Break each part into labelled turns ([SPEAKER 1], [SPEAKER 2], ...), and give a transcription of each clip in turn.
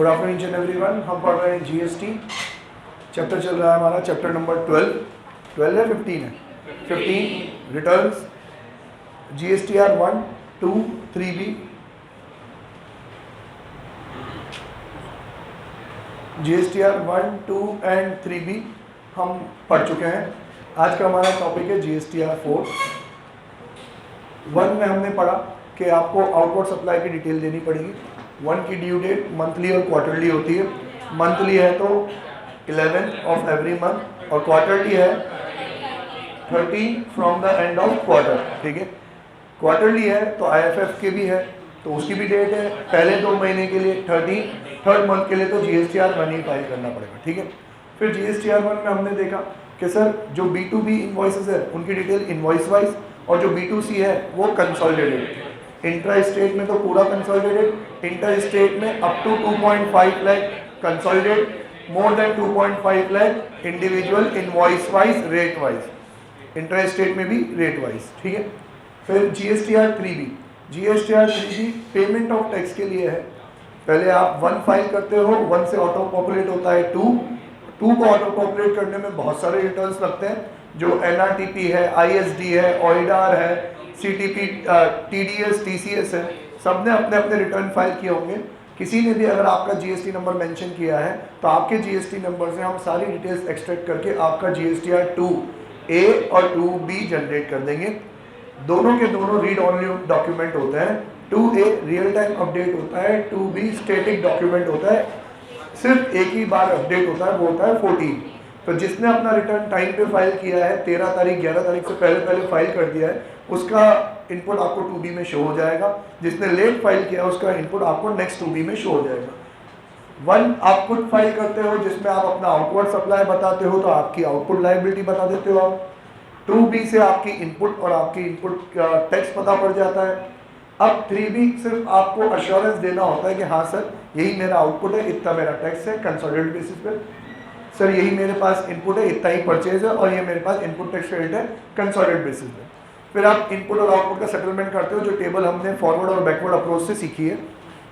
[SPEAKER 1] Good afternoon each and everyone. हम पढ़ रहे हैं जीएसटी। चैप्टर चल रहा है हमारा चैप्टर नंबर 12 है 15 है 15 returns GSTR 1, 2, 3B। GSTR 1, 2 and 3B हम पढ़ चुके हैं। आज का हमारा टॉपिक है जीएसटीआर 4। 1 में हमने पढ़ा कि आपको आउटवर्ड सप्लाई की डिटेल देनी पड़ेगी। 1 की ड्यू डेट मंथली और क्वार्टरली होती है। मंथली है तो 11th ऑफ एवरी मंथ और क्वार्टरली है 30 from the end of quarter. ठीक है, क्वार्टरली है तो आईएफएफ के भी है तो उसकी भी डेट है। पहले 2 महीने के लिए 30, थर्ड मंथ के लिए तो जीएसटीआर 1 ही फाइल करना पड़ेगा। ठीक है, फिर जीएसटीआर 1 में हमने देखा कि सर जो B2B इन्वॉइसेस है उनकी डिटेल इन्वॉइस वाइज और जो B2C है वो कंसोलिडेटेड। इंट्रा स्टेट में तो पूरा कंसोलिडेटेड, इंटर स्टेट में up to 2.5 lakh consolidate, more than 2.5 lakh individual invoice wise rate wise, inter state में भी रेट वाइज। ठीक है, फिर GSTR 3B। GSTR 3B payment of tax के लिए है। पहले आप 1 फाइल करते हो, 1 से ऑटो पॉपुलेट होता है 2 को ऑटो पॉपुलेट करने में बहुत सारे रिटर्न्स लगते हैं, जो एनआरटीपी है, आईएसडी है, ऑइडार है, सीटीपी, टीडीएस, टीसीएस है। सब ने अपने अपने रिटर्न फाइल किए होंगे। किसी ने भी अगर आपका जीएसटी नंबर मेंशन किया है तो आपके जीएसटी नंबर से हम सारी डिटेल्स एक्सट्रैक्ट करके आपका जीएसटीआर 2A और 2B जनरेट कर देंगे। दोनों के दोनों रीड ऑनली डॉक्यूमेंट होते हैं। 2A रियल टाइम अपडेट होता है, 2B स्टैटिक डॉक्यूमेंट होता है। सिर्फ एक ही बार अपडेट होता है, वो होता है 14। तो जिसने अपना रिटर्न टाइम पे फाइल किया है, 13 तारीख 11 तारीख से पहले फाइल कर दिया है, उसका इनपुट आपको 2B में शो हो जाएगा। जिसने लेट फाइल किया है उसका इनपुट आपको नेक्स्ट 2B में शो हो जाएगा। 1 आप खुद फाइल करते हो जिसमें आप अपना आउटवर्ड सप्लाई बताते हो तो आपकी आउटपुट लायबिलिटी बता देते हो आप। 2B से आपकी इनपुट और आपकी इनपुट का टैक्स पता पड़ जाता है। अब 3B सिर्फ आपको अश्योरेंस देना होता है कि हाँ सर यही मेरा आउटपुट है, इतना मेरा टैक्स है कंसोलिडेटेड बेसिस पे, सर यही मेरे पास इनपुट है, इतना ही परचेज है और ये मेरे पास इनपुट टैक्स क्रेडिट है कंसोलिडेटेड बेसिस पे। फिर आप इनपुट और आउटपुट का सेटलमेंट करते हो, जो टेबल हमने फॉरवर्ड और बैकवर्ड अप्रोच से सीखी है।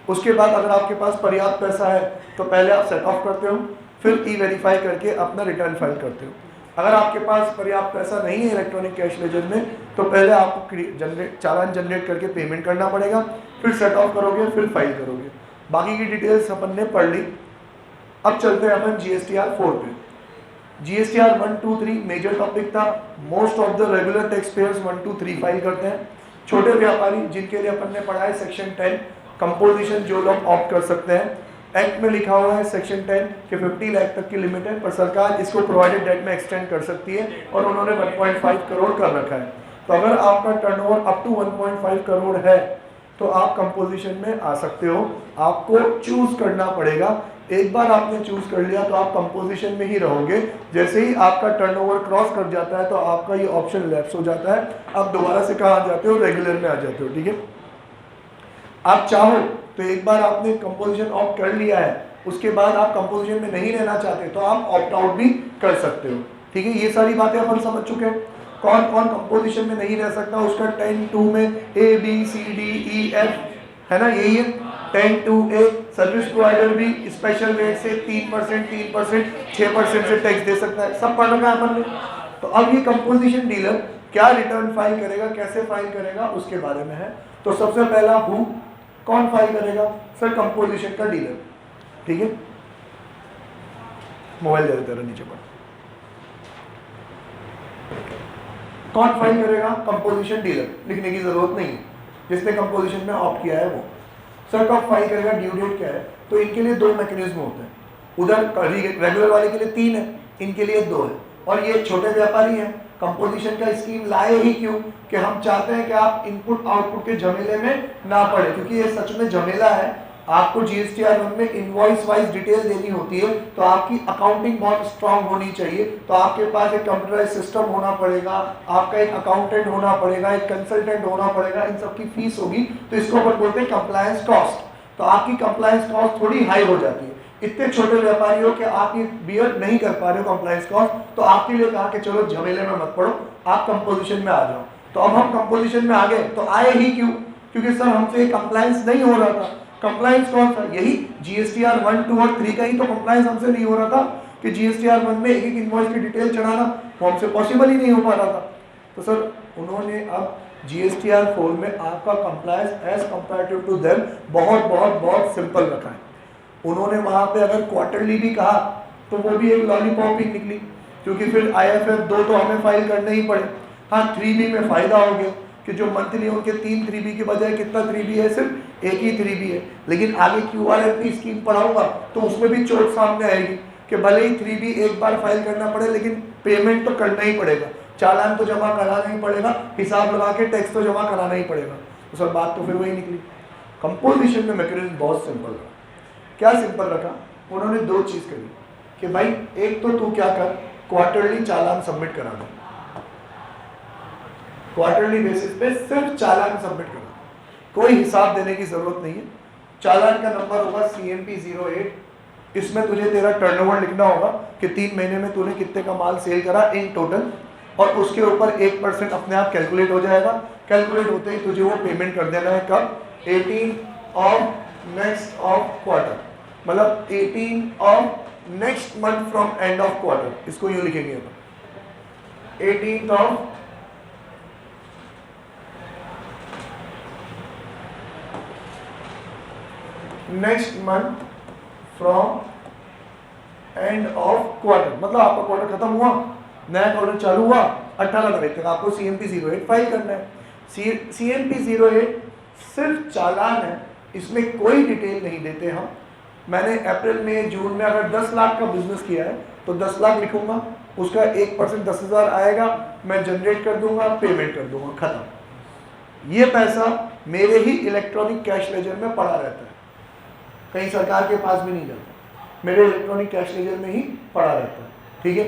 [SPEAKER 1] उसके बाद अगर आपके पास पर्याप्त पैसा है तो पहले आप सेट ऑफ करते हो, फिर ई-वेरीफाई करके अपना रिटर्न फाइल करते हो। अगर आपके पास पर्याप्त पैसा नहीं है इलेक्ट्रॉनिक कैश लेजर में तो पहले आपको चालान जनरेट करके पेमेंट करना पड़ेगा, फिर सेट ऑफ करोगे, फिर फाइल करोगे। बाकी की डिटेल्स अपन ने पढ़ ली। अब चलते हैं अपन जीएसटीआर 4 पे। जीएसटीआर 1, 2, 3 मेजर टॉपिक था। Most of the regular tax payers 1, 2, 3 file करते हैं। छोटे व्यापारी जिनके लिए अपन ने पढ़ा है सेक्शन 10 कंपोजिशन, जो लोग ऑप्ट कर सकते हैं। एक्ट में लिखा हुआ है सेक्शन 10 कि 50 लाख तक की लिमिट है, पर सरकार इसको प्रोवाइडेड डेट में एक्सटेंड कर सकती है और उन्होंने 1.5 करोड़ कर रखा है। तो अगर आपका टर्नओवर अप टू 1.5 करोड़ है तो आप कंपोजिशन में आ सकते हो। आपको चूज करना पड़ेगा। एक बार आपने चूज कर लिया तो आप कंपोजिशन में ही रहोगे। जैसे ही आपका टर्नओवर क्रॉस कर जाता है तो आपका ये ऑप्शन लैप्स हो जाता है। आप दोबारा से कहाँ आ जाते हो, रेगुलर में आ जाते हो। ठीक है, आप चाहो तो एक बार आपने कंपोजिशन ऑप्ट कर लिया है, उसके बाद आप कंपोजिशन में नहीं रहना चाहते तो आप ऑप्ट आउट भी कर सकते हो। ठीक है, ये सारी बातें अपन समझ चुके हैं। कौन कौन कंपोजिशन में नहीं रह सकता, उसका 10(2) में ABCDEF है ना, यही है 10(2)A। सर्विस प्रोवाइडर भी स्पेशल रेट से 3%, 6% से टैक्स दे सकता है। सब पढ़ रखा है अपन ने। तो अब ये कंपोजिशन डीलर क्या रिटर्न फाइल करेगा, कैसे फाइल करेगा, उसके बारे में है। तो सबसे पहला हु, कौन फाइल करेगा, सर कंपोजिशन का डीलर। ठीक है, मोबाइल दे देते रहो नीचे पर। कौन फाइल करेगा, कंपोजिशन डीलर। लिखने की जरूरत नहीं है, जिसने कंपोजिशन में ऑप्ट किया है वो। सर कब फाइल करेगा, ड्यू डेट क्या है। तो इनके लिए 2 मैकेनिज्म होते हैं। उधर रेगुलर वाले के लिए 3 है, इनके लिए 2 है। और ये छोटे व्यापारी हैं। कंपोजिशन का स्कीम लाए ही क्यों, कि हम चाहते हैं कि आप इनपुट आउटपुट के झमेले में ना पड़े, क्योंकि ये सच में झमेला है। आपको जीएसटीआर 1 में इनवॉइस वाइज डिटेल देनी होती है, तो आपकी अकाउंटिंग बहुत स्ट्रांग होनी चाहिए। तो आपके पास एक कंप्यूटराइज सिस्टम होना पड़ेगा, आपका एक अकाउंटेंट होना पड़ेगा, एक कंसल्टेंट होना पड़ेगा, इन सब की फीस होगी। तो इसको अपन बोलते हैं कंप्लायंस कॉस्ट। तो आपकी कंप्लायंस कॉस्ट थोड़ी हाई हो जाती है। इतने छोटे व्यापारी हो कि आप ये बियर नहीं कर पा रहे हो कंप्लायंस कॉस्ट, तो आपके लिए कहा कि चलो झमेले में मत पड़ो, आप कंपोजिशन में आ जाओ। तो अब हम कंपोजिशन में आ गए, तो आए ही क्यों, क्योंकि सर हमसे कंप्लायंस नहीं हो रहा था। कंप्लायंस कौन सा, यही जीएसटीआर 1, 2 और 3 का ही तो कंप्लायंस हमसे नहीं हो रहा था कि जीएसटीआर 1 में एक एक इनवॉइस की डिटेल चढ़ाना वो हमसे पॉसिबल ही नहीं हो पा रहा था। तो सर उन्होंने अब जीएसटीआर 4 में आपका compliance as comparative to them बहुत बहुत बहुत सिंपल रखा है। उन्होंने वहाँ पे अगर क्वार्टरली भी कहा तो वो भी एक लॉलीपॉप ही निकली, क्योंकि फिर IFF 2 तो हमें फाइल करने ही पड़े। हाँ 3B में फ़ायदा हो गया कि जो मंथली उनके 3 3B की बजाय कितना 3B है, सिर्फ एक ही 3B है। लेकिन आगे QRMP स्कीम पढ़ाऊंगा तो उसमें भी चोट सामने आएगी कि भले ही 3B एक बार फाइल करना पड़े लेकिन पेमेंट तो करना ही पड़ेगा, चालान तो जमा कराना ही पड़ेगा, हिसाब लगा के टैक्स तो जमा कराना ही पड़ेगा। तो सर बात तो फिर वही निकली। कंपोजिशन में मैकेनिज्म बहुत सिंपल रहा। क्या सिंपल रखा, उन्होंने 2 चीज़ करी कि भाई एक तो तू क्या कर, क्वार्टरली चालान सबमिट करा दे, क्वार्टरली बेसिस पे सिर्फ चालान सबमिट करा, कोई हिसाब देने की जरूरत नहीं है। चालान का नंबर होगा CMP 08, इसमें तुझे तेरा टर्नओवर लिखना होगा कि 3 महीने में तूने कितने का माल सेल करा इन टोटल, और उसके ऊपर 1% अपने आप कैलकुलेट हो जाएगा। कैलकुलेट होते ही तुझे वो पेमेंट कर देना है कब, 18 ऑफ नेक्स्ट ऑफ क्वार्टर, मतलब 18 of next month from end of quarter. इसको यूं लिखेंगे अपन 18th of next month from end of quarter, मतलब आपका क्वार्टर खत्म हुआ, नया क्वार्टर चालू हुआ, 18 तारीख तक आपको CMP 08 फाइल करना है। CMP 08 सिर्फ चालान है, इसमें कोई डिटेल नहीं देते हम। मैंने अप्रैल में जून में अगर 10 लाख का बिजनेस किया है तो 10 लाख लिखूंगा, उसका 1% 10,000 आएगा, मैं जनरेट कर दूंगा, पेमेंट कर दूंगा, खत्म। ये पैसा मेरे ही इलेक्ट्रॉनिक कैश लेजर में पड़ा रहता है, कहीं सरकार के पास भी नहीं जाता, मेरे इलेक्ट्रॉनिक कैश लेजर में ही पड़ा रहता है। ठीक है,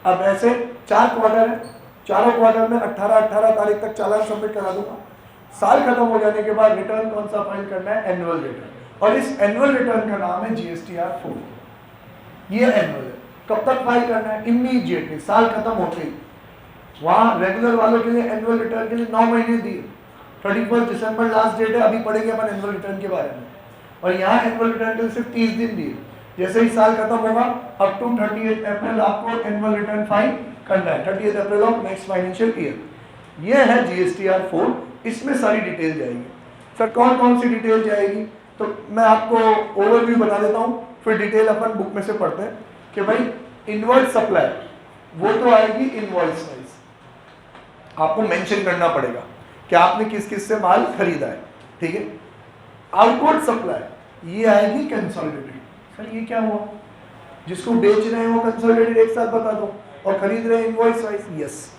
[SPEAKER 1] अब ऐसे 4 क्वार्टर है, चारों क्वार्टर में 18 तारीख तक चालान सबमिट करा दूंगा। साल खत्म हो जाने के बाद रिटर्न कौन सा फाइल करना है, एनुअल रिटर्न, और इस एनुअल रिटर्न का नाम है GSTR 4। ये एनुअल है, कब तक फाइल करना है, इमीडिएटली, साल खत्म होते ही। वहाँ रेगुलर वालों के लिए एनुअल रिटर्न के लिए 9 महीने दिए, 31 दिसंबर लास्ट डेट है, अभी पढ़ेंगे अपन एनुअल रिटर्न के बारे में। और यहाँ एनुअल रिटर्न के लिए सिर्फ 30 दिन दिए, जैसे ही साल खत्म होगा अप टू 30 अप्रैल आपको एनुअल रिटर्न फाइल करना है, 30 अप्रैल ऑफ नेक्स्ट फाइनेंशियल ईयर। ये है GSTR 4, इसमें सारी डिटेल जाएगी। सर कौन कौन सी डिटेल जाएगी, तो मैं आपको ओवरव्यू बता देता हूँ, फिर डिटेल अपन बुक में से पढ़ते हैं कि भाई इनवर्स सप्लाई वो तो आएगी इनवॉइस वाइज, आपको मेंशन करना पड़ेगा कि आपने किस किस से माल खरीदा है। ठीक है, आउटवर्ड सप्लाई ये आएगी कंसोलिडेटेड। सर ये क्या हुआ, जिसको बेच रहे हैं वो कंसोलिडेटेड एक साथ बता दो और खरीद रहे हैं इनवॉइस वाइज। यस,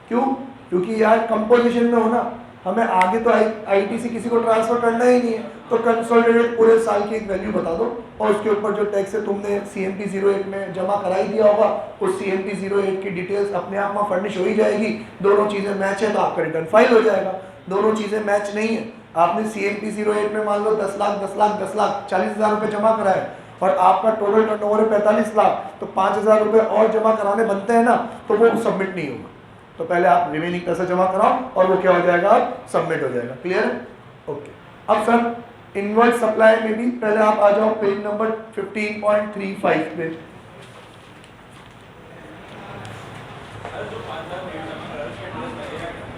[SPEAKER 1] क्यों, क्योंकि यार कंपोजिशन में हो ना, हमें आगे तो ITC किसी को ट्रांसफर करना ही नहीं है, तो कंसोलिडेटेड पूरे साल की एक वैल्यू बता दो और उसके ऊपर जो टैक्स है तुमने CMP 08 में जमा कराई दिया होगा, उस CMP 08 की डिटेल्स अपने आप में फर्निश हो ही जाएगी। दोनों चीज़ें मैच है तो आपका रिटर्न फाइल हो जाएगा, दोनों चीज़ें मैच नहीं है, आपने CMP 08 में मान लो 10 लाख 40,000 रुपये जमा कराए और आपका टोटल टर्नओवर है 45 लाख, तो 5,000 रुपये और जमा कराने बनते हैं ना, तो वो सबमिट नहीं होगा। तो पहले आप रिमेनिंग पैसा जमा कराओ और वो क्या हो जाएगा, सबमिट हो जाएगा। क्लियर है, ओके। अब सर इनवर्स सप्लाई में भी पहले आप आ जाओ पेज नंबर 15.35 पे।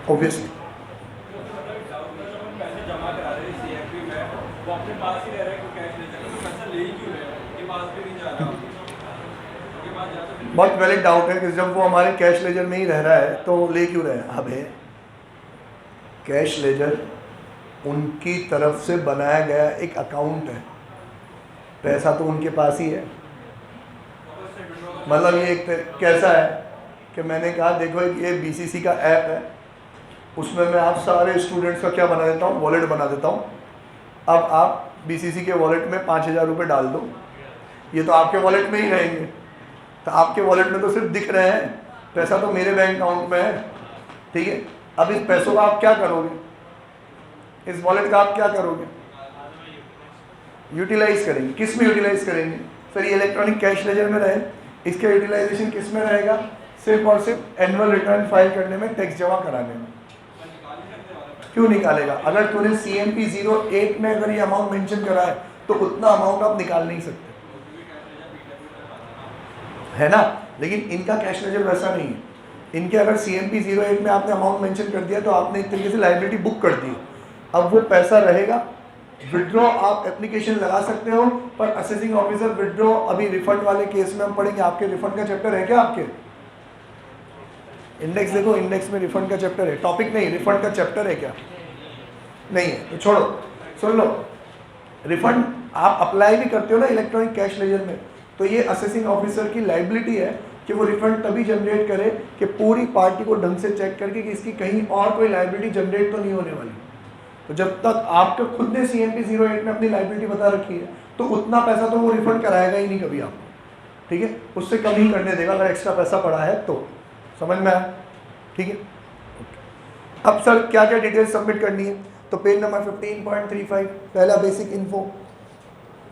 [SPEAKER 1] ऑब्वियसली बहुत वैलिड डाउट है कि जब वो हमारे कैश लेजर में ही रह रहा है तो ले क्यों रहे हैं। अब है कैश लेजर उनकी तरफ से बनाया गया एक अकाउंट है, पैसा तो उनके पास ही है। मतलब ये एक कैसा है कि मैंने कहा देखो ये BCC का ऐप है, उसमें मैं आप सारे स्टूडेंट्स का क्या बना देता हूँ, वॉलेट बना देता हूँ। अब आप BCC के वॉलेट में 5,000 रुपये डाल दो, ये तो आपके वॉलेट में ही रहेंगे, तो आपके वॉलेट में तो सिर्फ दिख रहे हैं, पैसा तो मेरे बैंक अकाउंट में है। ठीक है, अब इस पैसों का आप क्या करोगे, इस वॉलेट का आप क्या करोगे, यूटिलाइज करेंगे। किस में यूटिलाइज करेंगे, सर ये इलेक्ट्रॉनिक कैश लेजर में रहे, इसका यूटिलाइजेशन किस में रहेगा, सिर्फ और सिर्फ एनुअल रिटर्न फाइल करने में, टैक्स जमा कराने में। क्यों निकालेगा? अगर तूने CMP 08 में अगर ये अमाउंट मेंशन करा है तो उतना अमाउंट आप निकाल नहीं सकते, है ना। लेकिन इनका कैश लेजर वैसा नहीं है। इनके अगर CMP 08 में आपने अमाउंट मेंशन कर दिया तो आपने एक तरीके से लायबिलिटी बुक कर दी। अब वो पैसा रहेगा, विड्रॉ आप एप्लीकेशन लगा सकते हो, पर असेसिंग ऑफिसर विड्रॉ, अभी रिफंड वाले केस में हम पढ़ेंगे। आपके रिफंड का चैप्टर है क्या? आपके इंडेक्स देखो, इंडेक्स में रिफंड का चैप्टर है, टॉपिक नहीं, रिफंड का चैप्टर है क्या? नहीं है तो छोड़ो। सुन लो, रिफंड आप अप्लाई भी करते हो ना इलेक्ट्रॉनिक कैश लेजर में, तो ये असेसिंग ऑफिसर की लाइबिलिटी है कि वो रिफंड तभी जनरेट करे कि पूरी पार्टी को ढंग से चेक करके कि इसकी कहीं और कोई लाइबिलिटी जनरेट तो नहीं होने वाली। तो जब तक आपके खुद ने CMP 08 में अपनी लाइबिलिटी बता रखी है तो उतना पैसा तो वो रिफंड कराएगा ही नहीं कभी आपको, ठीक है, उससे कम ही करने देगा अगर एक्स्ट्रा पैसा पड़ा है तो। समझ में आया? ठीक है। अब सर क्या क्या डिटेल्स सबमिट करनी है? तो पेज नंबर 15.35 पहला basic info,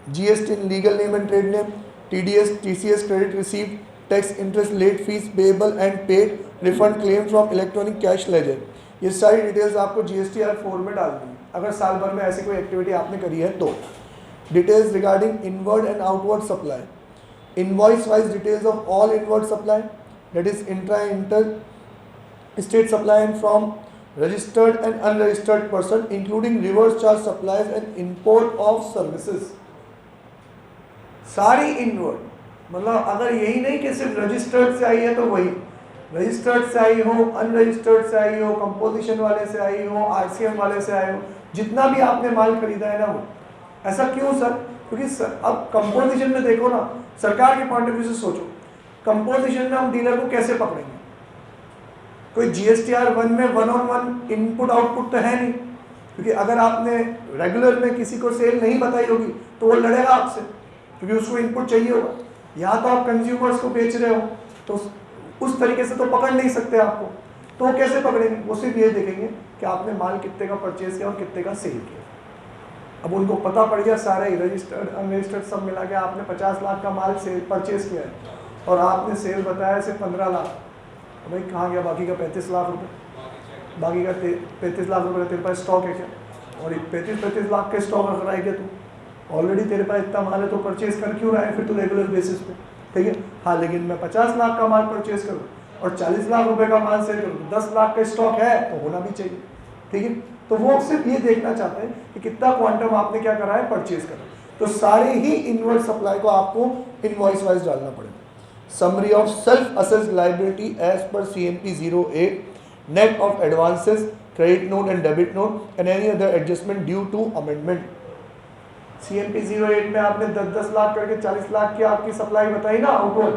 [SPEAKER 1] GST in legal name and trade name, TDS TCS credit received, tax interest late fees payable and paid, refund claim from electronic cash ledger. ये सारी details आपको GSTR 4 में डालनी है अगर साल भर में ऐसी कोई एक्टिविटी आपने करी है तो। Details regarding inward and outward supply, invoice wise details of all inward supply, that is intra inter state supply and from registered and unregistered person including reverse charge supplies and import of services. सारी inward, मतलब अगर यही नहीं कि सिर्फ registered से आई है तो वही, रजिस्टर्ड से आई हो, अनरजिस्टर्ड से आई हो, कंपोजिशन वाले से आई हो, RCM वाले से आई हो, जितना भी आपने माल खरीदा है ना वो। ऐसा क्यों सर? क्योंकि सर अब कंपोजिशन में देखो ना, सरकार के पॉइंट ऑफ व्यू से सोचो, कंपोजिशन में हम डीलर को कैसे पकड़ेंगे? कोई GSTR 1 में 1-on-1 इनपुट आउटपुट तो है नहीं, क्योंकि अगर आपने रेगुलर में किसी को सेल नहीं बताई होगी तो वो लड़ेगा आपसे, क्योंकि उसको इनपुट चाहिए होगा। यहाँ तो आप कंज्यूमर्स को बेच रहे हो तो उस तरीके से तो पकड़ नहीं सकते आपको, तो वो कैसे पकड़ेंगे? वो सिर्फ ये देखेंगे कि आपने माल कितने का परचेज किया और कितने का सेल किया। अब उनको पता पड़ गया सारा ही, रजिस्टर्ड अनरजिस्टर्ड सब मिला के आपने 50 लाख का माल सेल परचेज किया है और आपने सेल बताया सिर्फ 15 लाख, तो भाई कहाँ गया बाकी का 35 लाख रुपये? बाकी का 35 लाख रुपये तेरे पास स्टॉक है क्या? और 35 लाख के स्टॉक रख रहा है क्या तू? ऑलरेडी तेरे पास इतना माल है तो परचेज कर क्यों रहा है फिर तू रेगुलर बेसिस पे? ठीक है, हाँ, लेकिन मैं 50 लाख का माल परचेज करूँ और 40 लाख रुपए का माल सेल करूँ, 10 लाख का स्टॉक है तो होना भी चाहिए, ठीक है। तो वो सिर्फ ये देखना चाहते हैं कि कितना क्वांटम आपने क्या करा है, परचेज करा। तो सारे ही इनवर्ड सप्लाई को आपको इनवॉइस वाइज डालना पड़ेगा। Summary of self assessed liability as per CMP 08, net of advances, credit note and debit note and any other adjustment due to amendment. CMP 08 में आपने 10-10 लाख करके 40 लाख की आपकी सप्लाई बताई ना आउटवर्ड,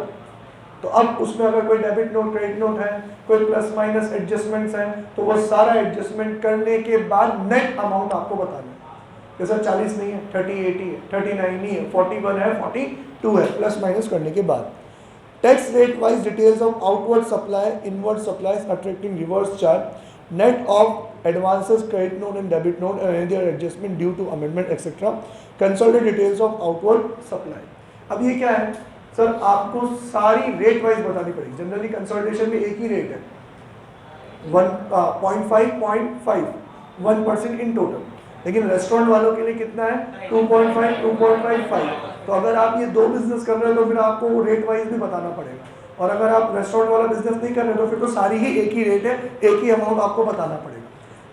[SPEAKER 1] तो अब उसमें अगर कोई डेबिट नोट क्रेडिट नोट है, कोई प्लस माइनस एडजस्टमेंट्स हैं, तो वो सारा एडजस्टमेंट करने के बाद नेट अमाउंट आपको बताना है। जैसा 40 नहीं है, 30-80 है, 39 नहीं है, 41 है, 42 है, प्लस माइनस करने के बाद। Tax rate wise details of outward supply, inward supplies attracting reverse charge, net of advances, credit note and debit note and any other adjustment due to amendment etc. Consolidated details of outward supply। अब ये क्या है sir, आपको सारी rate wise बतानी पड़ेगी। Generally consolidation में एक ही रेट है 1.5 1% इन टोटल, लेकिन रेस्टोरेंट वालों के लिए कितना है 2.5 2.55। तो अगर आप ये दो बिजनेस कर रहे हो तो फिर आपको रेट वाइज भी बताना पड़ेगा, और अगर आप रेस्टोरेंट वाला बिजनेस नहीं कर रहे तो फिर तो सारी ही एक ही रेट है, एक ही अमाउंट आपको बताना पड़ेगा।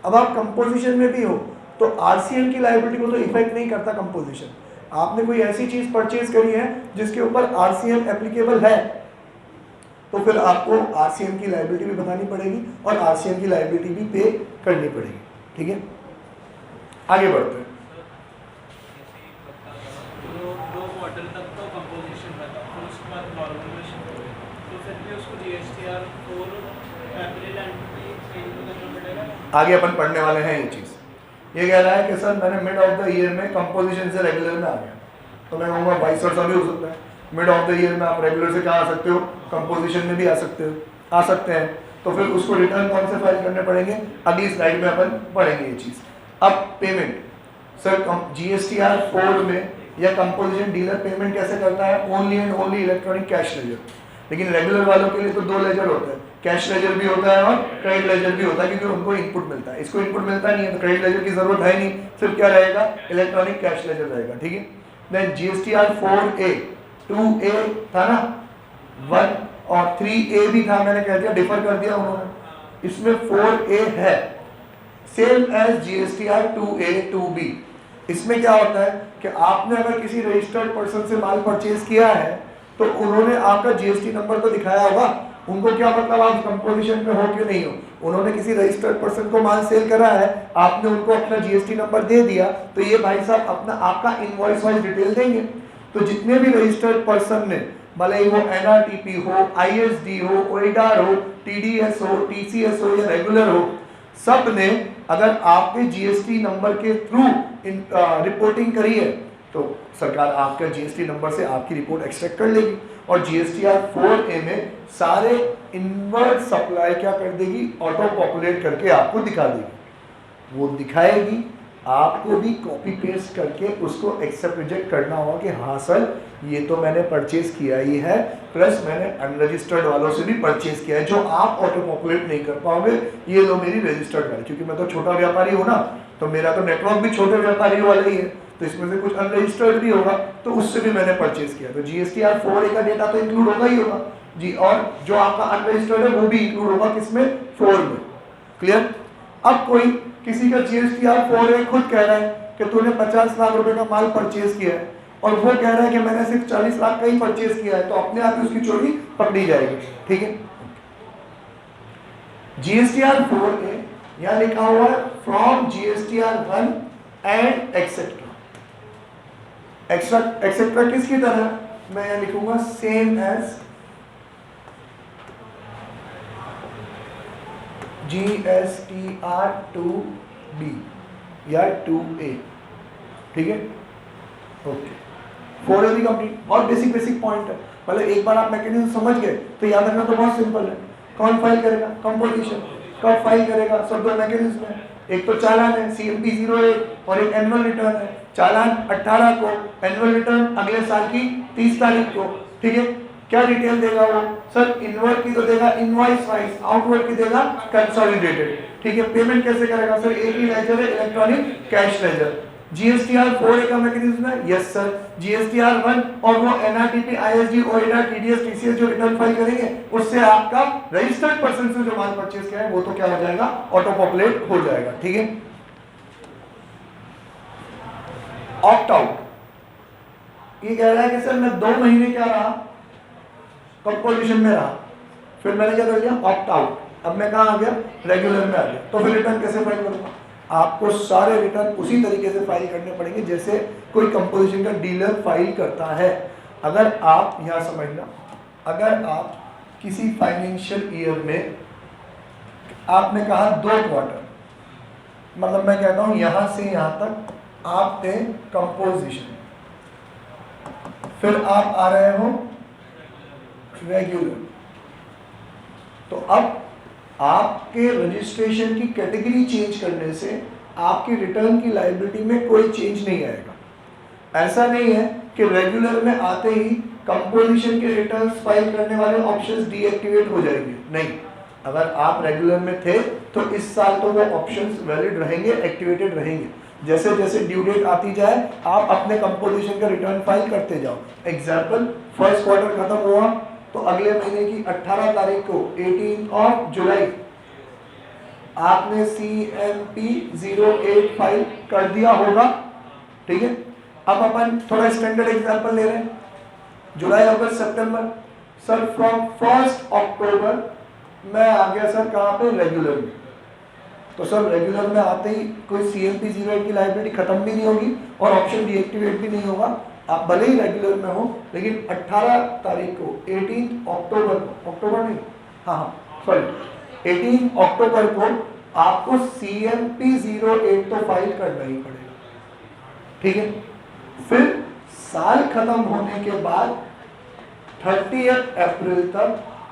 [SPEAKER 1] अब आप कंपोजिशन में भी हो तो RCM की लायबिलिटी को तो इफेक्ट नहीं करता कंपोजिशन। आपने कोई ऐसी चीज परचेज करी है जिसके ऊपर RCM एप्लीकेबल है तो फिर आपको RCM की लायबिलिटी भी बतानी पड़ेगी और RCM की लायबिलिटी भी पे करनी पड़ेगी, ठीक है। आगे बढ़ते हैं।
[SPEAKER 2] दो क्वार्टर तक तो कंपोजिशन था, फिर उसके बाद नॉर्मलाइजेशन हो गया, तो फिर भी उसको GSTR 4 अप्रैल एंड में चेंज करना पड़ेगा।
[SPEAKER 1] आगे अपन पढ़ने वाले हैं ये चीज़। ये कह रहा है कि सर मैंने मिड ऑफ द ईयर में कंपोजिशन से रेगुलर में आ गया, तो मैं कहूँगा वाइस वर्सा भी हो सकता है। मिड ऑफ द ईयर में आप रेगुलर से कहाँ आ सकते हो, कंपोजिशन में भी आ सकते हैं। तो फिर उसको रिटर्न कौन से फाइल करने पड़ेंगे, अगली स्लाइड में अपन पढ़ेंगे ये चीज़। अब पेमेंट, सर GSTR 4 में या कंपोजिशन डीलर पेमेंट कैसे करता है, only and only electronic cash laser. लेकिन रेगुलर वालों के लिए तो दो लेजर होता है, कैश लेजर भी होता है और क्रेडिट लेजर भी होता है, क्योंकि उनको इनपुट मिलता है। इसको इनपुट मिलता नहीं है तो क्रेडिट लेजर की जरूरत है नहीं, सिर्फ क्या रहेगा, इलेक्ट्रॉनिक कैश लेजर रहेगा। ठीक है, देन GSTR 4A 2A था ना, 1 और 3A भी था, मैंने कह दिया डिफर कर दिया उन्होंने, इसमें 4A है, same as GSTR 2A 2B। इसमें क्या होता है कि आपने अगर किसी रजिस्टर्ड पर्सन से माल परचेज किया है तो उन्होंने आपका GST नंबर तो दिखाया होगा, उनको क्या मतलब आप कंपोजिशन में हो कि नहीं हो, उन्होंने किसी रजिस्टर्ड पर्सन को माल सेल करा है, आपने उनको अपना GST नंबर दे दिया, तो ये भाई साहब अपना आपका इनवॉइस वाइज डिटेल देंगे। तो जितने भी रजिस्टर्ड पर्सन ने, भले ही वो NRTP हो, ISD हो, OIDAR हो, TDS हो, TCS हो या रेगुलर हो, सब ने अगर आपके GST नंबर के थ्रू रिपोर्टिंग करी है तो सरकार आपका GST नंबर से आपकी रिपोर्ट एक्सट्रैक्ट कर लेगी और GSTR 4A में सारे इनवर्ड सप्लाई क्या कर देगी, ऑटो पॉपुलेट करके आपको दिखा देगी। वो दिखाएगी, आपको भी कॉपी पेस्ट करके उसको एक्सेप्ट रिजेक्ट करना होगा कि हाँ सर ये तो मैंने परचेज किया ही है, प्लस मैंने अनरजिस्टर्ड वालों से भी परचेज किया है, जो आप ऑटो पॉपुलेट नहीं कर पाओगे, ये लो मेरी रजिस्टर्ड वाली, क्योंकि मैं तो छोटा व्यापारी हूँ ना, तो मेरा तो नेटवर्क भी छोटे व्यापारियों वाला ही है, तो इसमें से कुछ अनरजिस्टर्ड भी होगा, तो उससे भी मैंने परचेज किया, तो GSTR 4A का डेटा तो इंक्लूड होगा ही होगा जी, और जो आपका अनरजिस्टर्ड है वो भी इंक्लूड होगा किसमें, 4 में। क्लियर? अब कोई किसी का GSTR 4A खुद कह रहा है कि तूने 50 लाख रुपए का माल परचेज किया है और वो कह रहा है कि मैंने सिर्फ 40 लाख का ही परचेज किया है, तो अपने आप ही उसकी चोरी पकड़ी जाएगी। ठीक है, GSTR 4A यहाँ लिखा हुआ है from GSTR 1 and etcetera. Etcetera किसकी तरह, मैं यहाँ लिखूंगा सेम एज GSTR 2B या 2A। ठीक है, ओके, 4A भी कंप्लीट। और बेसिक पॉइंट है, मतलब एक बार आप मैकेनिज्म समझ गए तो याद रखना तो बहुत सिंपल है। कौन फाइल करेगा, कंपोजिशन कब फाइल करेगा, सब दो मैकेनिज्म है, एक तो चालान है CMP 08 और एक एनुअल रिटर्न है। चालान 18 को, एनुअल रिटर्न अगले साल की 30 तारीख को। ठीक है, क्या डिटेल देगा वो, सर इनवर्ड की तो देगा इनवॉइस वाइज, आउटवर्ड की देगा कंसोलिडेटेड। ठीक है, पेमेंट कैसे करेगा, सर एक ही लेजर है, electronic cash laser. GSTR 4A का मैकेनिज्म है, यस सर। GSTR 1 और वो NRTP, ISD, OIDAR, TDS, TCS जो रिटर्न फाइल करेंगे उससे आपका रजिस्टर्ड पर्सन से जो माल परचेज किया है वो तो क्या हो जाएगा, ऑटो पॉपुलेट हो जाएगा। ठीक है, ऑप्ट आउट, ये कह रहा है कि सर मैं 2 महीने क्या रहा, कंपोजिशन में रहा, फिर मैंने क्या कर दिया, ऑप्ट आउट, अब मैं कहाँ आ गया, रेगुलर में आ गया, तो फिर रिटर्न कैसे फाइल करूंगा, आपको सारे रिटर्न उसी तरीके से फाइल करने पड़ेंगे जैसे कोई कंपोजिशन का डीलर फाइल करता है। अगर आप यहाँ समझना, अगर आप किसी फाइनेंशियल ईयर में आपने कहा 2 क्वार्टर, मतलब मैं कहता हूँ यहाँ से यहाँ तक आपने कंपोजिशन, फिर आप आ रहे हो रेगुलर, तो अब आपके रजिस्ट्रेशन की कैटेगरी चेंज करने से आपकी रिटर्न की लायबिलिटी में कोई चेंज नहीं आएगा। ऐसा नहीं है कि रेगुलर में आते ही कंपोजिशन के रिटर्न्स फाइल करने वाले ऑप्शंस डीएक्टिवेट हो जाएंगे, नहीं। अगर आप रेगुलर में थे तो इस साल तो वो ऑप्शंस वैलिड रहेंगे, एक्टिवेटेड रहेंगे। जैसे जैसे ड्यू डेट आती जाए आप अपने कंपोजिशन का रिटर्न फाइल करते जाओ। एग्जाम्पल, फर्स्ट क्वार्टर खत्म हुआ तो अगले महीने की 18 तारीख को 18 ऑफ जुलाई आपने CMP 08 फाइल कर दिया होगा। ठीक है, अब अपन थोड़ा स्टैंडर्ड एग्जांपल ले रहे हैं, जुलाई अगस्त सितंबर। सर फ्रॉम 1 अक्टूबर मैं आ गया सर कहाँ पे, रेगुलर में। तो सर रेगुलर में आते ही कोई CMP 08 की लाइबिलिटी खत्म भी नहीं होगी और ऑप्शन डीएक्टिवेट भी नहीं होगा। आप भले ही रेगुलर में हो, लेकिन 18 तारीख को 18 अक्टूबर को, अक्टूबर नहीं, हाँ सॉरी 18 अक्टूबर को आपको CMP 08 तो फाइल करना ही पड़ेगा। ठीक है, फिर साल खत्म होने के बाद 30 अप्रैल तक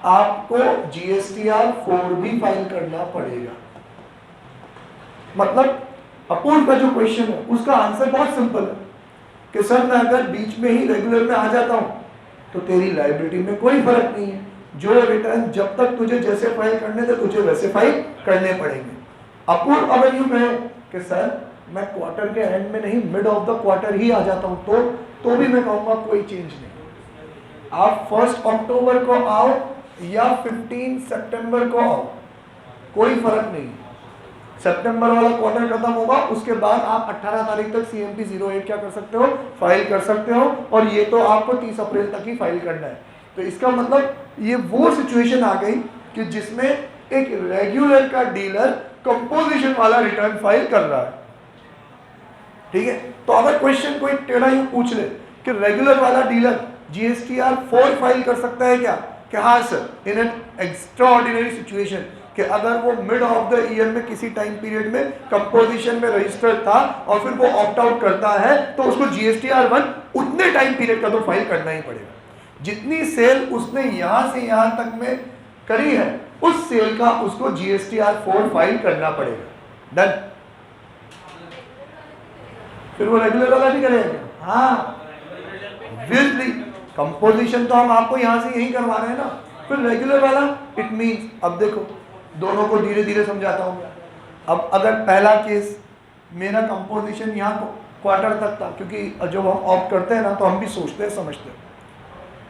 [SPEAKER 1] आपको GSTR 4 भी फाइल करना पड़ेगा। मतलब अपूर्व का जो क्वेश्चन है उसका आंसर बहुत सिंपल है कि सर मैं अगर बीच में ही रेगुलर में आ जाता हूं तो तेरी लायबिलिटी में कोई फर्क नहीं है। जो रिटर्न जब तक तुझे जैसे फाइल करने थे तुझे वैसे फाइल करने पड़ेंगे। अपूर्व अगर यूं कहे कि सर मैं क्वार्टर के एंड में नहीं मिड ऑफ द क्वार्टर ही आ जाता हूं तो भी मैं कहूंगा कोई चेंज नहीं। आप 1 अक्टूबर को आओ या 15 सितंबर को आओ, कोई फर्क नहीं। सितंबर वाला क्वार्टर खत्म होगा, उसके बाद आप 18 तारीख तक CMP 08 क्या कर सकते हो, फाइल कर सकते हो, और ये तो आपको 30 अप्रैल तक ही फाइल करना है। तो इसका मतलब ये वो सिचुएशन आ गई कि जिसमें एक रेगुलर का डीलर कंपोजिशन वाला रिटर्न फाइल कर रहा है। ठीक है, तो अगर क्वेश्चन कोई टेढ़ा ही पूछ ले कि रेगुलर वाला डीलर GSTR 4 फाइल कर सकता है क्या, कि हाँ sir, in an extraordinary situation कि अगर वो मिड ऑफ द ईयर में किसी टाइम पीरियड में कंपोजिशन में रजिस्टर्ड था और फिर वो ऑप्ट आउट करता है तो उसको GSTR 1 उतने टाइम पीरियड का तो फाइल करना ही पड़ेगा। जितनी सेल उसने यहां से यहां तक में करी है उस सेल का उसको GSTR 4 फाइल करना पड़ेगा। डन। फिर वो रेगुलर वाला नहीं करेगा क्या? हाँ, विजली कंपोजिशन तो हम आपको यहां से यही करवा रहे हैं ना, फिर रेगुलर वाला इट मींस, अब देखो दोनों को धीरे धीरे समझाता हूँ। अब अगर पहला केस मेरा कंपोजिशन यहाँ क्वार्टर तक था, क्योंकि जब हम ऑप्ट करते हैं ना तो हम भी सोचते हैं समझते हैं,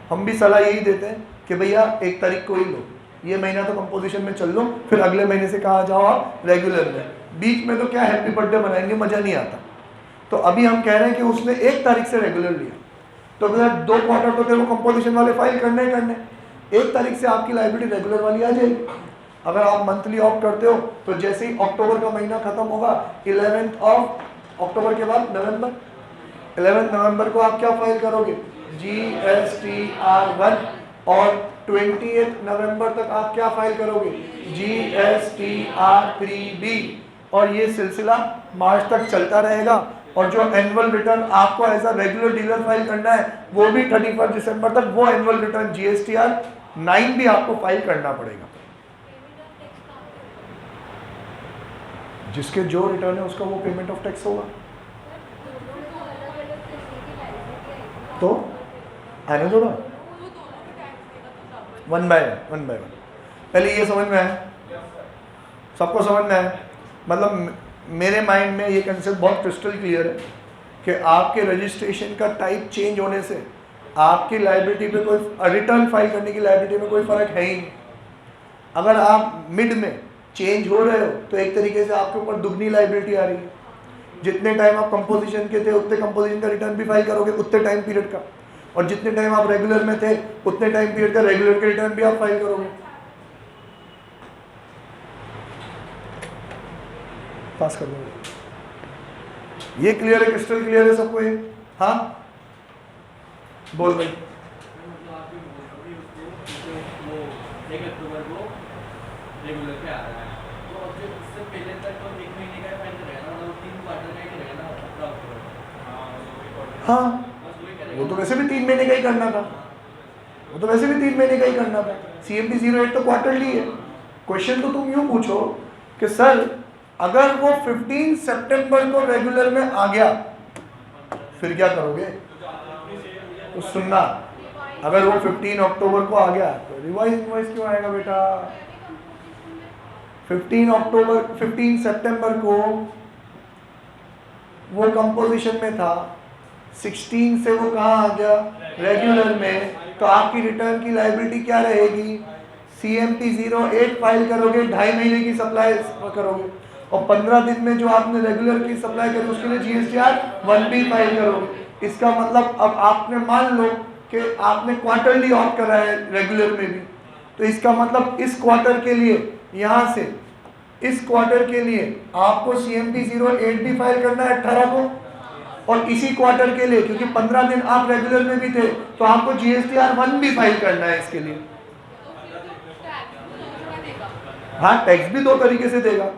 [SPEAKER 1] हम भी सलाह यही देते हैं कि भैया 1 तारीख को ही लो, ये महीना तो कंपोजिशन में चल लो, फिर अगले महीने से कहा जाओ आप रेगुलर में। बीच में तो क्या हैप्पी बर्थडे बनाएंगे, मजा नहीं आता। तो अभी हम कह रहे हैं कि उसने 1 तारीख से रेगुलर लिया, तो भैया 2 क्वार्टर तो तेरे को कंपोजिशन वाले फाइल करने ही करने, 1 तारीख से आपकी लाइबिलिटी रेगुलर वाली आ जाएगी। अगर आप मंथली ऑप्ट करते हो तो जैसे ही अक्टूबर का महीना खत्म होगा 11 अक्टूबर के बाद नवंबर, 11 नवंबर को आप क्या फाइल करोगे, GSTR 1, और 20 नवंबर तक आप क्या फाइल करोगे, GSTR 3B, और ये सिलसिला मार्च तक चलता रहेगा। और जो एनुअल रिटर्न आपको as a regular dealer file करना है वो भी 31 दिसंबर तक वो एनुअल रिटर्न GSTR 9 भी आपको फाइल करना पड़ेगा। जिसके जो रिटर्न है उसका वो पेमेंट ऑफ टैक्स होगा। तो आने दो ना, वन बाय वन। पहले ये समझ में आया, सबको समझ में आया। मतलब मेरे माइंड में ये कंसेप्ट बहुत क्रिस्टल क्लियर है कि आपके रजिस्ट्रेशन का टाइप चेंज होने से आपकी लायबिलिटी पे कोई रिटर्न फाइल करने की लायबिलिटी में कोई फर्क है ही नहीं। अगर आप मिड में चेंज हो रहे हो तो एक तरीके से आपके ऊपर दुगनी लायबिलिटी आ रही है। जितने टाइम आप कंपोजिशन के थे उतने कंपोजिशन का रिटर्न भी फाइल करोगे उतने टाइम पीरियड का, और जितने टाइम आप रेगुलर में थे उतने टाइम पीरियड का रेगुलर का रिटर्न भी आप फाइल करोगे। पास कर दोगे। ये क्लियर है, क्रिस्टल क्लियर है सबको ये? हाँ बोल भाई।
[SPEAKER 2] रेगुलर पे आ रहा है तो अब जो उससे पहले तक तो 1 महीने का फाइल रहेगा ना, 3 क्वार्टर का ही रहेगा ना।
[SPEAKER 1] हाँ वो तो वैसे भी 3 महीने का ही करना था, वो तो वैसे भी 3 महीने का ही करना था। CMP 08 तो क्वार्टरली है। क्वेश्चन तो तुम यूं पूछो कि सर अगर वो 15 सितंबर को रेगुलर में आ गया फिर क्या करोगे? तो सुनना, अगर वो 15 अक्टूबर को आ गया तो रिवाइज इनवॉइस क्यों आएगा बेटा? 15 सितंबर को वो कंपोजिशन में था, 16 से वो कहाँ आ गया? रेगुलर में। तो आपकी रिटर्न की लायबिलिटी क्या रहेगी? CMP 08 फाइल करोगे, 2.5 महीने की सप्लाई करोगे, और 15 दिन में जो आपने रेगुलर की सप्लाई करी उसके लिए GSTR 1 भी फाइल करोगे। इसका मतलब अब आपने मान लो कि आपने क्वार्टरली ऑप्ट करा है रेगुलर में भी, तो इसका मतलब इस क्वार्टर के लिए यहाँ से इस क्वार्टर के लिए आपको CMP 08 भी फाइल करना है 18 को, और इसी क्वार्टर के लिए क्योंकि 15 दिन आप रेगुलर में भी थे तो आपको GSTR 1 भी फाइल करना है इसके लिए। हाँ टैक्स भी 2 तरीके से देगा।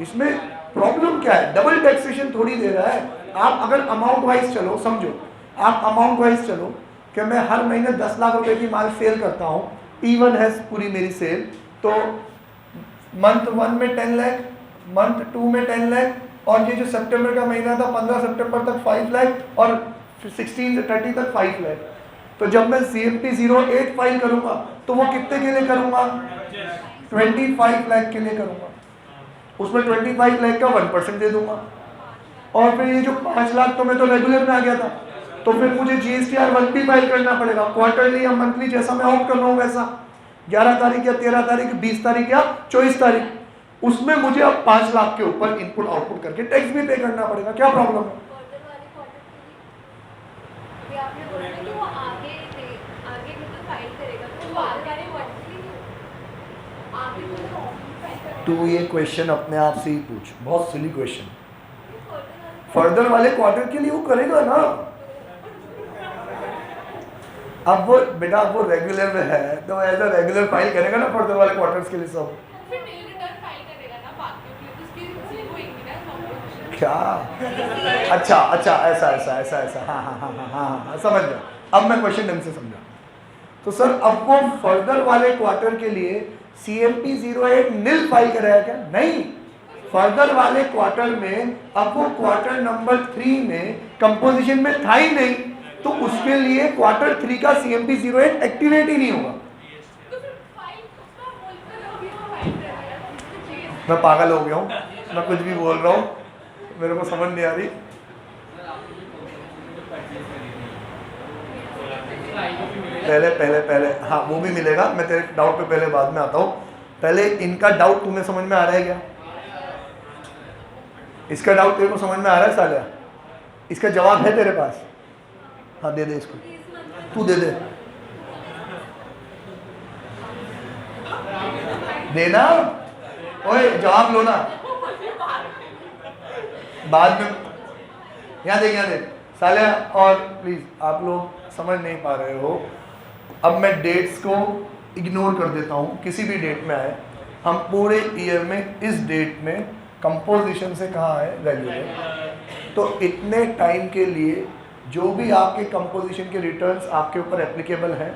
[SPEAKER 1] इसमें प्रॉब्लम क्या है? डबल टैक्सेशन थोड़ी दे रहा है। आप अगर अमाउंट वाइज चलो, समझो आप अमाउंट वाइज चलो कि मैं हर महीने 10 लाख रुपए की माल सेल करता हूँ, T1 है पूरी मेरी सेल, तो मंथ 1 में 10 लाख, मंथ 2 में 10 लाख, और ये जो सितंबर का महीना था 15 सितंबर तक 5 लाख, और 16 से 30 तक 5 लाख। तो जब मैं CMP 08 फाइल करूंगा तो वो कितने के लिए करूंगा? 25 लाख के लिए करूंगा। उसमें 25 लाख का 1% दे दूंगा। और फिर ये जो 5 लाख तो मैं तो रेगुलर में आ गया था, तो फिर मुझे GSTR 1 भी फाइल करना पड़ेगा, क्वार्टरली या मंथली जैसा मैं ऑप्ट कर रहा हूँ वैसा, 11 तारीख या 13 तारीख, 20 तारीख या 24 तारीख। उसमें मुझे अब 5 लाख के ऊपर इनपुट आउटपुट करके टैक्स भी पे करना पड़ेगा। क्या प्रॉब्लम है? तू ये क्वेश्चन अपने आप से ही पूछ, बहुत सिली क्वेश्चन। फर्दर वाले क्वार्टर के लिए वो करेगा ना। अब वो बेटा वो रेगुलर में है तो एज अ रेगुलर फाइल करेगा ना फर्दर वाले क्वार्टर्स के लिए सब। क्या? अच्छा ऐसा हाँ, समझ गया। अब मैं क्वेश्चन ढंग से समझा। तो सर अब वो फर्दर वाले क्वार्टर के लिए CMP 08 नील फाइल करेगा क्या? नहीं, फर्दर वाले क्वार्टर में अब वो क्वार्टर नंबर 3 में कंपोजिशन में था ही नहीं, तो उसके लिए क्वार्टर 3 का CMP 08 एक्टिवेट ही नहीं होगा। मैं पागल हो गया हूँ, मैं कुछ भी बोल रहा हूँ, मेरे को समझ नहीं आ रही। पहले हाँ वो भी मिलेगा, मैं तेरे डाउट पे पहले बाद में आता हूँ। पहले इनका डाउट तुम्हें समझ में आ रहा है क्या? इसका डाउट तेरे को समझ में आ रहा है सालिया? इसका जवाब है तेरे पास? हाँ दे दे इसको, तू दे दे, देना। ओए जवाब लो ना, बाद में यहाँ देख सालिया। और प्लीज आप लोग समझ नहीं पा रहे हो, अब मैं डेट्स को इग्नोर कर देता हूँ, किसी भी डेट में आए, हम पूरे ईयर में इस डेट में कंपोजिशन से कहाँ है रेगुलर, तो इतने टाइम के लिए जो भी आपके कंपोजिशन के रिटर्न्स आपके ऊपर एप्लीकेबल हैं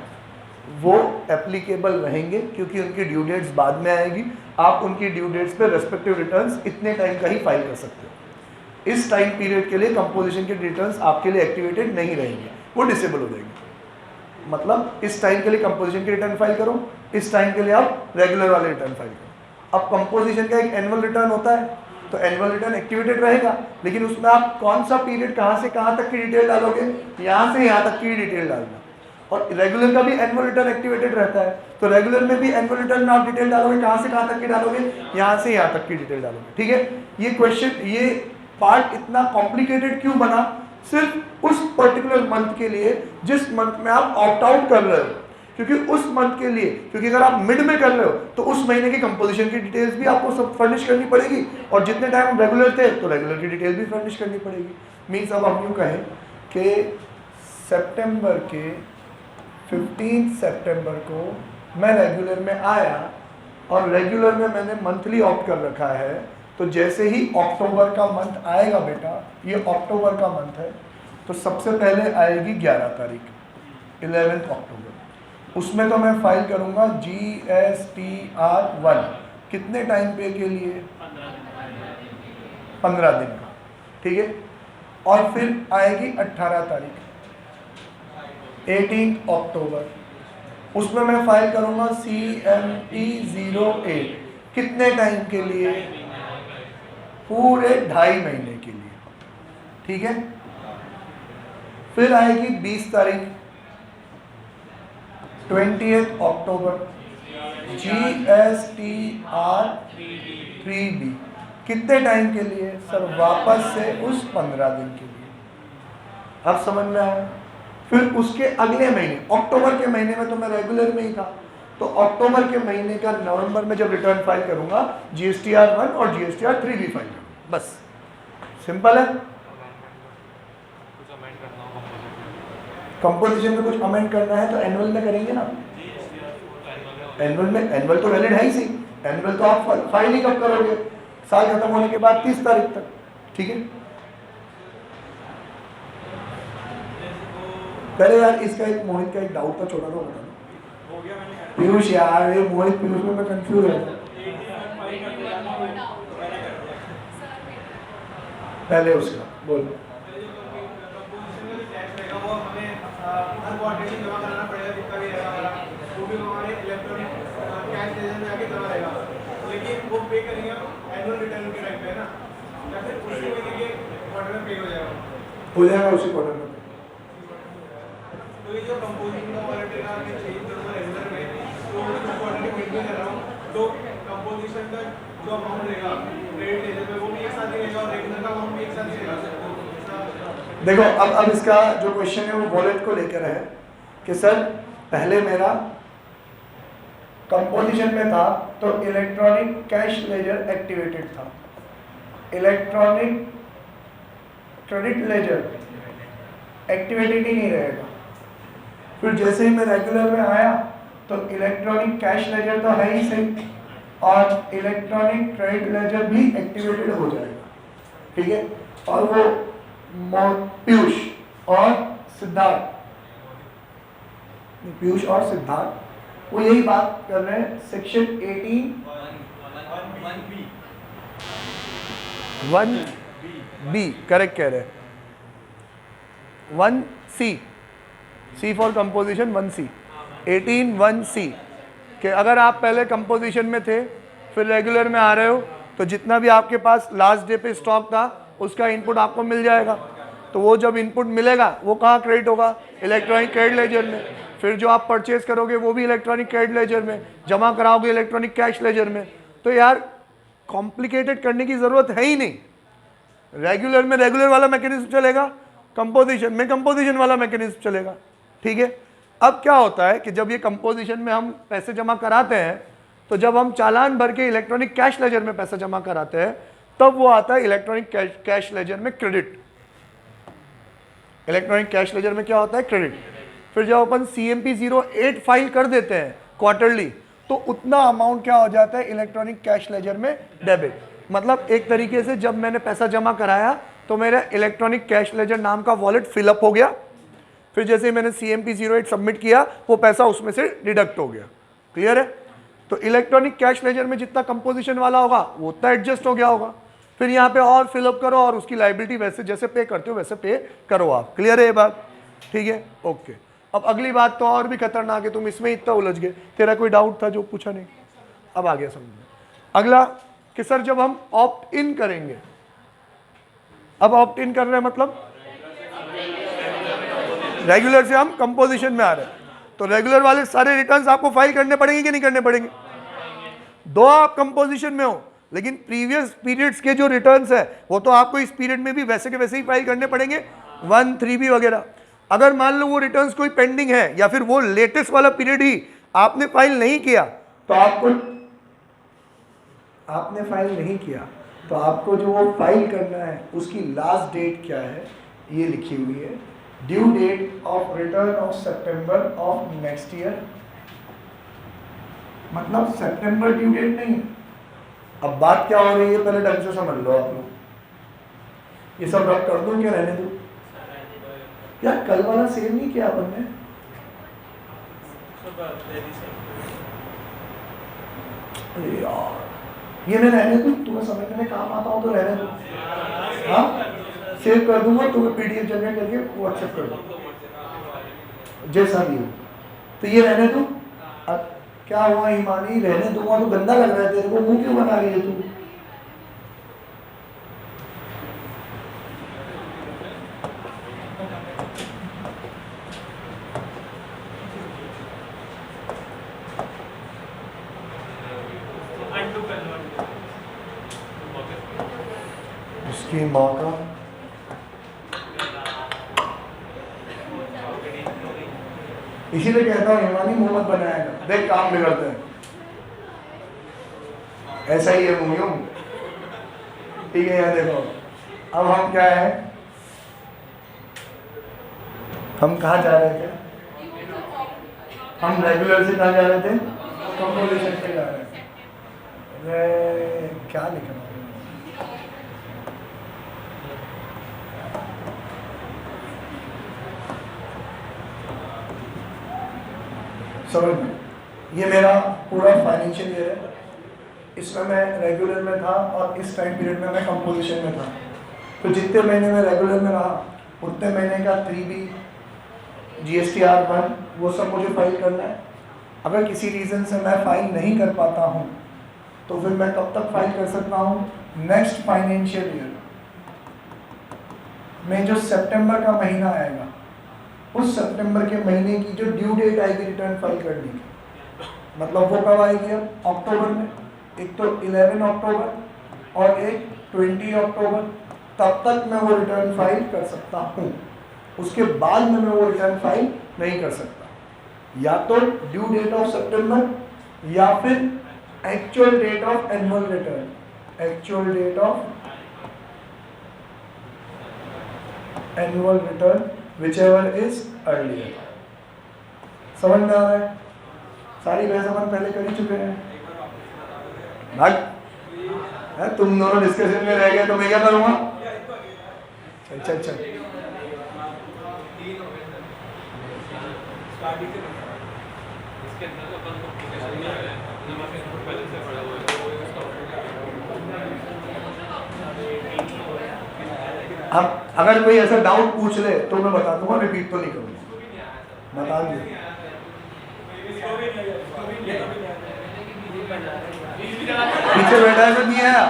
[SPEAKER 1] वो एप्लीकेबल रहेंगे, क्योंकि उनकी ड्यू डेट्स बाद में आएगी। आप उनकी ड्यू डेट्स पे रेस्पेक्टिव रिटर्न्स इतने टाइम का ही फाइल कर सकते हो। इस टाइम पीरियड के लिए कंपोजिशन के रिटर्न्स आपके लिए एक्टिवेटेड नहीं रहेंगे, वो डिसेबल हो जाएंगे। मतलब इस टाइम के लिए कंपोजिशन के रिटर्न फाइल करो, इस टाइम के लिए आप रेगुलर वाले रिटर्न फाइल करो। अब कंपोजिशन का एक एनुअल रिटर्न होता है, तो एनुअल रिटर्न एक्टिवेटेड रहेगा, लेकिन उसमें आप कौन सा पीरियड कहाँ से कहाँ तक की डिटेल डालोगे, यहाँ से यहाँ तक की डिटेल डालना। और रेगुलर का भी एनुअल रिटर्न एक्टिवेटेड रहता है, तो रेगुलर में भी एनुअल रिटर्न में आप डिटेल डालोगे, कहाँ से कहाँ तक की डालोगे, यहाँ से यहाँ तक की डिटेल डालोगे। ठीक है, ये क्वेश्चन, ये पार्ट इतना कॉम्प्लिकेटेड क्यों बना? सिर्फ उस पर्टिकुलर मंथ के लिए जिस मंथ में आप ऑप्ट आउट कर रहे हो, क्योंकि उस मंथ के लिए, क्योंकि अगर आप मिड में कर रहे हो तो उस महीने की कंपोजिशन की डिटेल्स भी आपको सब फर्निश करनी पड़ेगी, और जितने टाइम रेगुलर थे तो रेगुलर की डिटेल भी फर्निश करनी पड़ेगी। मीन्स अब हम यूँ कहें कि सितंबर के 15 सितंबर को मैं रेगुलर में आया, और रेगुलर में मैंने मंथली ऑप्ट कर रखा है, तो जैसे ही अक्टूबर का मंथ आएगा बेटा, ये अक्टूबर का मंथ है, तो सबसे पहले आएगी 11 तारीख, 11 अक्टूबर। उसमें तो मैं फाइल करूंगा GSTR 1, कितने टाइम पे के लिए? 15 दिन का। ठीक है, और फिर आएगी 18 तारीख, 18 अक्टूबर, उसमें मैं फाइल करूंगा CMP 08, कितने टाइम के लिए? पूरे 2.5 महीने के लिए। ठीक है, फिर आएगी 20 तारीख, 20 अक्टूबर, GSTR 3B, कितने टाइम के लिए? सर वापस से उस 15 दिन के लिए। अब समझ में आया? फिर उसके अगले महीने, अक्टूबर के महीने में तो मैं रेगुलर में ही था, तो अक्टूबर के महीने का नवंबर में जब रिटर्न फाइल करूंगा GSTR 1 और GSTR 3B फाइल करूंगा। बस सिंपल है। कंपोजिशन में कुछ अमेंड करना है तो एनुअल में करेंगे ना। एनुअल में, एनुअल तो वैलिड है ही सही, एनुअल तो आप फाइल ही कब करोगे? साल खत्म होने के बाद 30 तारीख तक। ठीक है, पहले यार इसका एक मोहित का एक डाउट था, छोटा सा बता दो। पीयूष यार, ये मोहित पीयूष में मैं कंफ्यूज है। पहले उसका बोल।
[SPEAKER 3] करेंगे एनुअल रिटर्न के टाइम पे, है ना, या फिर उसी महीने के क्वार्टर में पे हो जाएगा?
[SPEAKER 1] हो जाएगा उसी क्वार्टर में।
[SPEAKER 3] तो ये जो कंपोजिशन का वॉलेट है ना, चेंज करूँगा रेगुलर में, तो मैं क्वार्टर के मिड में कर रहा हूँ, तो कंपोजिशन का जो अमाउंट रहेगा क्रेडिट लेजर पे वो भी एक साथ ही रहेगा और रेगुलर का अमाउंट भी एक साथ ही रहेगा।
[SPEAKER 1] देखो अब इसका जो क्वेश्चन है वो वॉलेट को लेकर है कि सर पहले मेरा कंपोजिशन में था तो इलेक्ट्रॉनिक कैश लेजर एक्टिवेटेड था, इलेक्ट्रॉनिक क्रेडिट लेजर एक्टिवेटेड ही नहीं रहेगा। फिर जैसे ही मैं रेगुलर में आया तो इलेक्ट्रॉनिक कैश लेजर तो है ही सही और इलेक्ट्रॉनिक क्रेडिट लेजर भी एक्टिवेटेड हो जाएगा, ठीक है। और वो पीयूष और सिद्धार्थ, पीयूष और सिद्धार्थ वो यही बात कर रहे हैं सेक्शन 1B करेक्ट कह रहे हैं। 1C, C for composition 1C, 18(1)(c) कि अगर आप पहले कंपोजिशन में थे फिर रेगुलर में आ रहे हो तो जितना भी आपके पास लास्ट डे पे स्टॉक था उसका इनपुट आपको मिल जाएगा। तो वो जब इनपुट मिलेगा वो कहाँ क्रेडिट होगा? इलेक्ट्रॉनिक क्रेडिट लेजर में। फिर जो आप परचेज करोगे वो भी इलेक्ट्रॉनिक क्रेडिट लेजर में, जमा कराओगे इलेक्ट्रॉनिक कैश लेजर में। तो यार कॉम्प्लिकेटेड करने की ज़रूरत है ही नहीं। रेगुलर में रेगुलर वाला मैकेनिज्म चलेगा, कंपोजिशन में कंपोजिशन वाला मैकेनिज्म चलेगा, ठीक है। अब क्या होता है कि जब ये कंपोजिशन में हम पैसे जमा कराते हैं तो जब हम चालान भर के इलेक्ट्रॉनिक कैश लेजर में पैसा जमा कराते हैं तब वो आता है इलेक्ट्रॉनिक कैश लेजर में क्रेडिट। इलेक्ट्रॉनिक कैश लेजर में क्या होता है? क्रेडिट। फिर जब अपन CMP 08 फाइल कर देते हैं क्वार्टरली तो उतना अमाउंट क्या हो जाता है? इलेक्ट्रॉनिक कैश लेजर में डेबिट। मतलब एक तरीके से जब मैंने पैसा जमा कराया तो मेरा इलेक्ट्रॉनिक कैश लेजर नाम का वॉलेट फिलअप हो गया। फिर जैसे ही मैंने CMP 08 सबमिट किया वो पैसा उसमें से डिडक्ट हो गया। क्लियर है? तो इलेक्ट्रॉनिक कैश लेजर में जितना कंपोजिशन वाला होगा वो उतना एडजस्ट हो गया होगा। फिर यहाँ पे और फिलअप करो और उसकी लाइबिलिटी वैसे जैसे पे करते हो वैसे पे करो आप। क्लियर है ये बात? ठीक है, ओके। अब अगली बात तो और भी खतरनाक है, तुम इसमें इतना उलझ गए, तेरा कोई डाउट था जो पूछा नहीं, अब आ गया समझ में। अगला कि सर जब हम ऑप्ट इन करेंगे, अब ऑप्ट इन कर रहे हैं मतलब रेगुलर से हम कंपोजिशन में आ रहे हैं तो रेगुलर वाले सारे रिटर्न्स आपको फाइल करने पड़ेंगे कि नहीं करने पड़ेंगे? दो आप कंपोजिशन में हो लेकिन प्रीवियस पीरियड्स के जो रिटर्न्स है वो तो आपको इस पीरियड में भी वैसे के वैसे ही फाइल करने पड़ेंगे, 1, 3B वगैरह। अगर मान लो वो रिटर्न्स कोई पेंडिंग है या फिर वो लेटेस्ट वाला पीरियड ही आपने फाइल नहीं किया तो आपने फाइल नहीं किया तो आपको जो वो फाइल करना है उसकी लास्ट डेट क्या है ये लिखी हुई है, due date of return of सितंबर ऑफ नेक्स्ट ईयर। मतलब सितंबर ड्यू डेट नहीं है। अब बात क्या हो रही है पहले ढंग से समझ लो आप लोग। ये सब रब कर दो क्या रहने दो? यार कल वाला सेव नहीं किया अपन ने। अरे यार ये मैं रहने दूं, तुम्हें समझने में काम आता हो तो रहने दो। हाँ सेव कर दूंगा, तुम्हें PDF जनरेट करके व्हाट्सएप कर दो जैसा भी हो। तो ये रहने दो। अब क्या हुआ ईमानी? रहने दूंगा तो गंदा लग रहा है तेरे को, मुंह क्यों बना रही है तू? इसकी माँ का इसीलिए कहता हूँ ईमानी मुंह मत बनाएगा, देख काम बिगड़ते हैं। ऐसा ही है मुंह, ठीक है। यार देखो अब हम क्या है, हम कहाँ जा रहे थे? हम रेगुलर से कहाँ जा रहे थे? कंपोजिशन पे जा रहे थे। अरे क्या लिखना है? समझ में? ये मेरा पूरा फाइनेंशियल ईयर है, इसमें मैं रेगुलर में था और इस टाइम पीरियड में मैं कंपोजिशन में था। तो जितने महीने में रेगुलर में रहा उतने महीने का 3B GSTR 1 वो सब मुझे फाइल करना है। अगर किसी रीज़न से मैं फाइल नहीं कर पाता हूँ तो फिर मैं कब तक फाइल कर सकता हूँ? नेक्स्ट फाइनेंशियल ईयर में जो सितंबर का महीना आएगा, उस सितंबर के महीने की जो ड्यू डेट आएगी रिटर्न फाइल करने की, मतलब वो कब आएगी? अब अक्टूबर में, एक तो 11 अक्टूबर और एक 20 अक्टूबर, तब तक मैं वो रिटर्न फाइल कर सकता हूँ। उसके बाद में मैं वो रिटर्न फाइल नहीं कर सकता। या तो ड्यू डेट ऑफ सितंबर या फिर actual date of annual return, actual date of annual return whichever is earlier। समझ में आ रहा है? सारी बहस अपन पहले कर ही चुके हैं। भाग, तुम दोनों डिस्कशन में रह गए तो मैं क्या करूँगा? चल चल चल। अब अगर कोई ऐसा डाउट पूछ ले तो मैं बता दूंगा, रिपीट तो नहीं करूँगा, बता दूँ। पीछे बैठा है तो नहीं आया?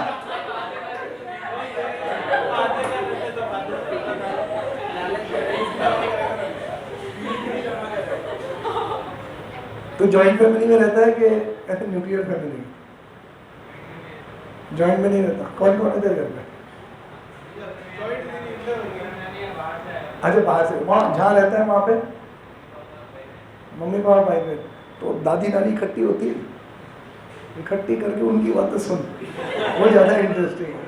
[SPEAKER 1] तो जॉइंट फैमिली में रहता है कि ऐसे न्यूक्लियर फैमिली? जॉइंट में नहीं रहता। कौन कौन है तेरे घर पे? अच्छा, बाहर से। वहाँ जहाँ रहता है वहाँ पे मम्मी पापा भाई पे, तो दादी नानी इकट्ठी होती है, इकट्ठी करके उनकी बातें सुन, वो ज़्यादा इंटरेस्टिंग है।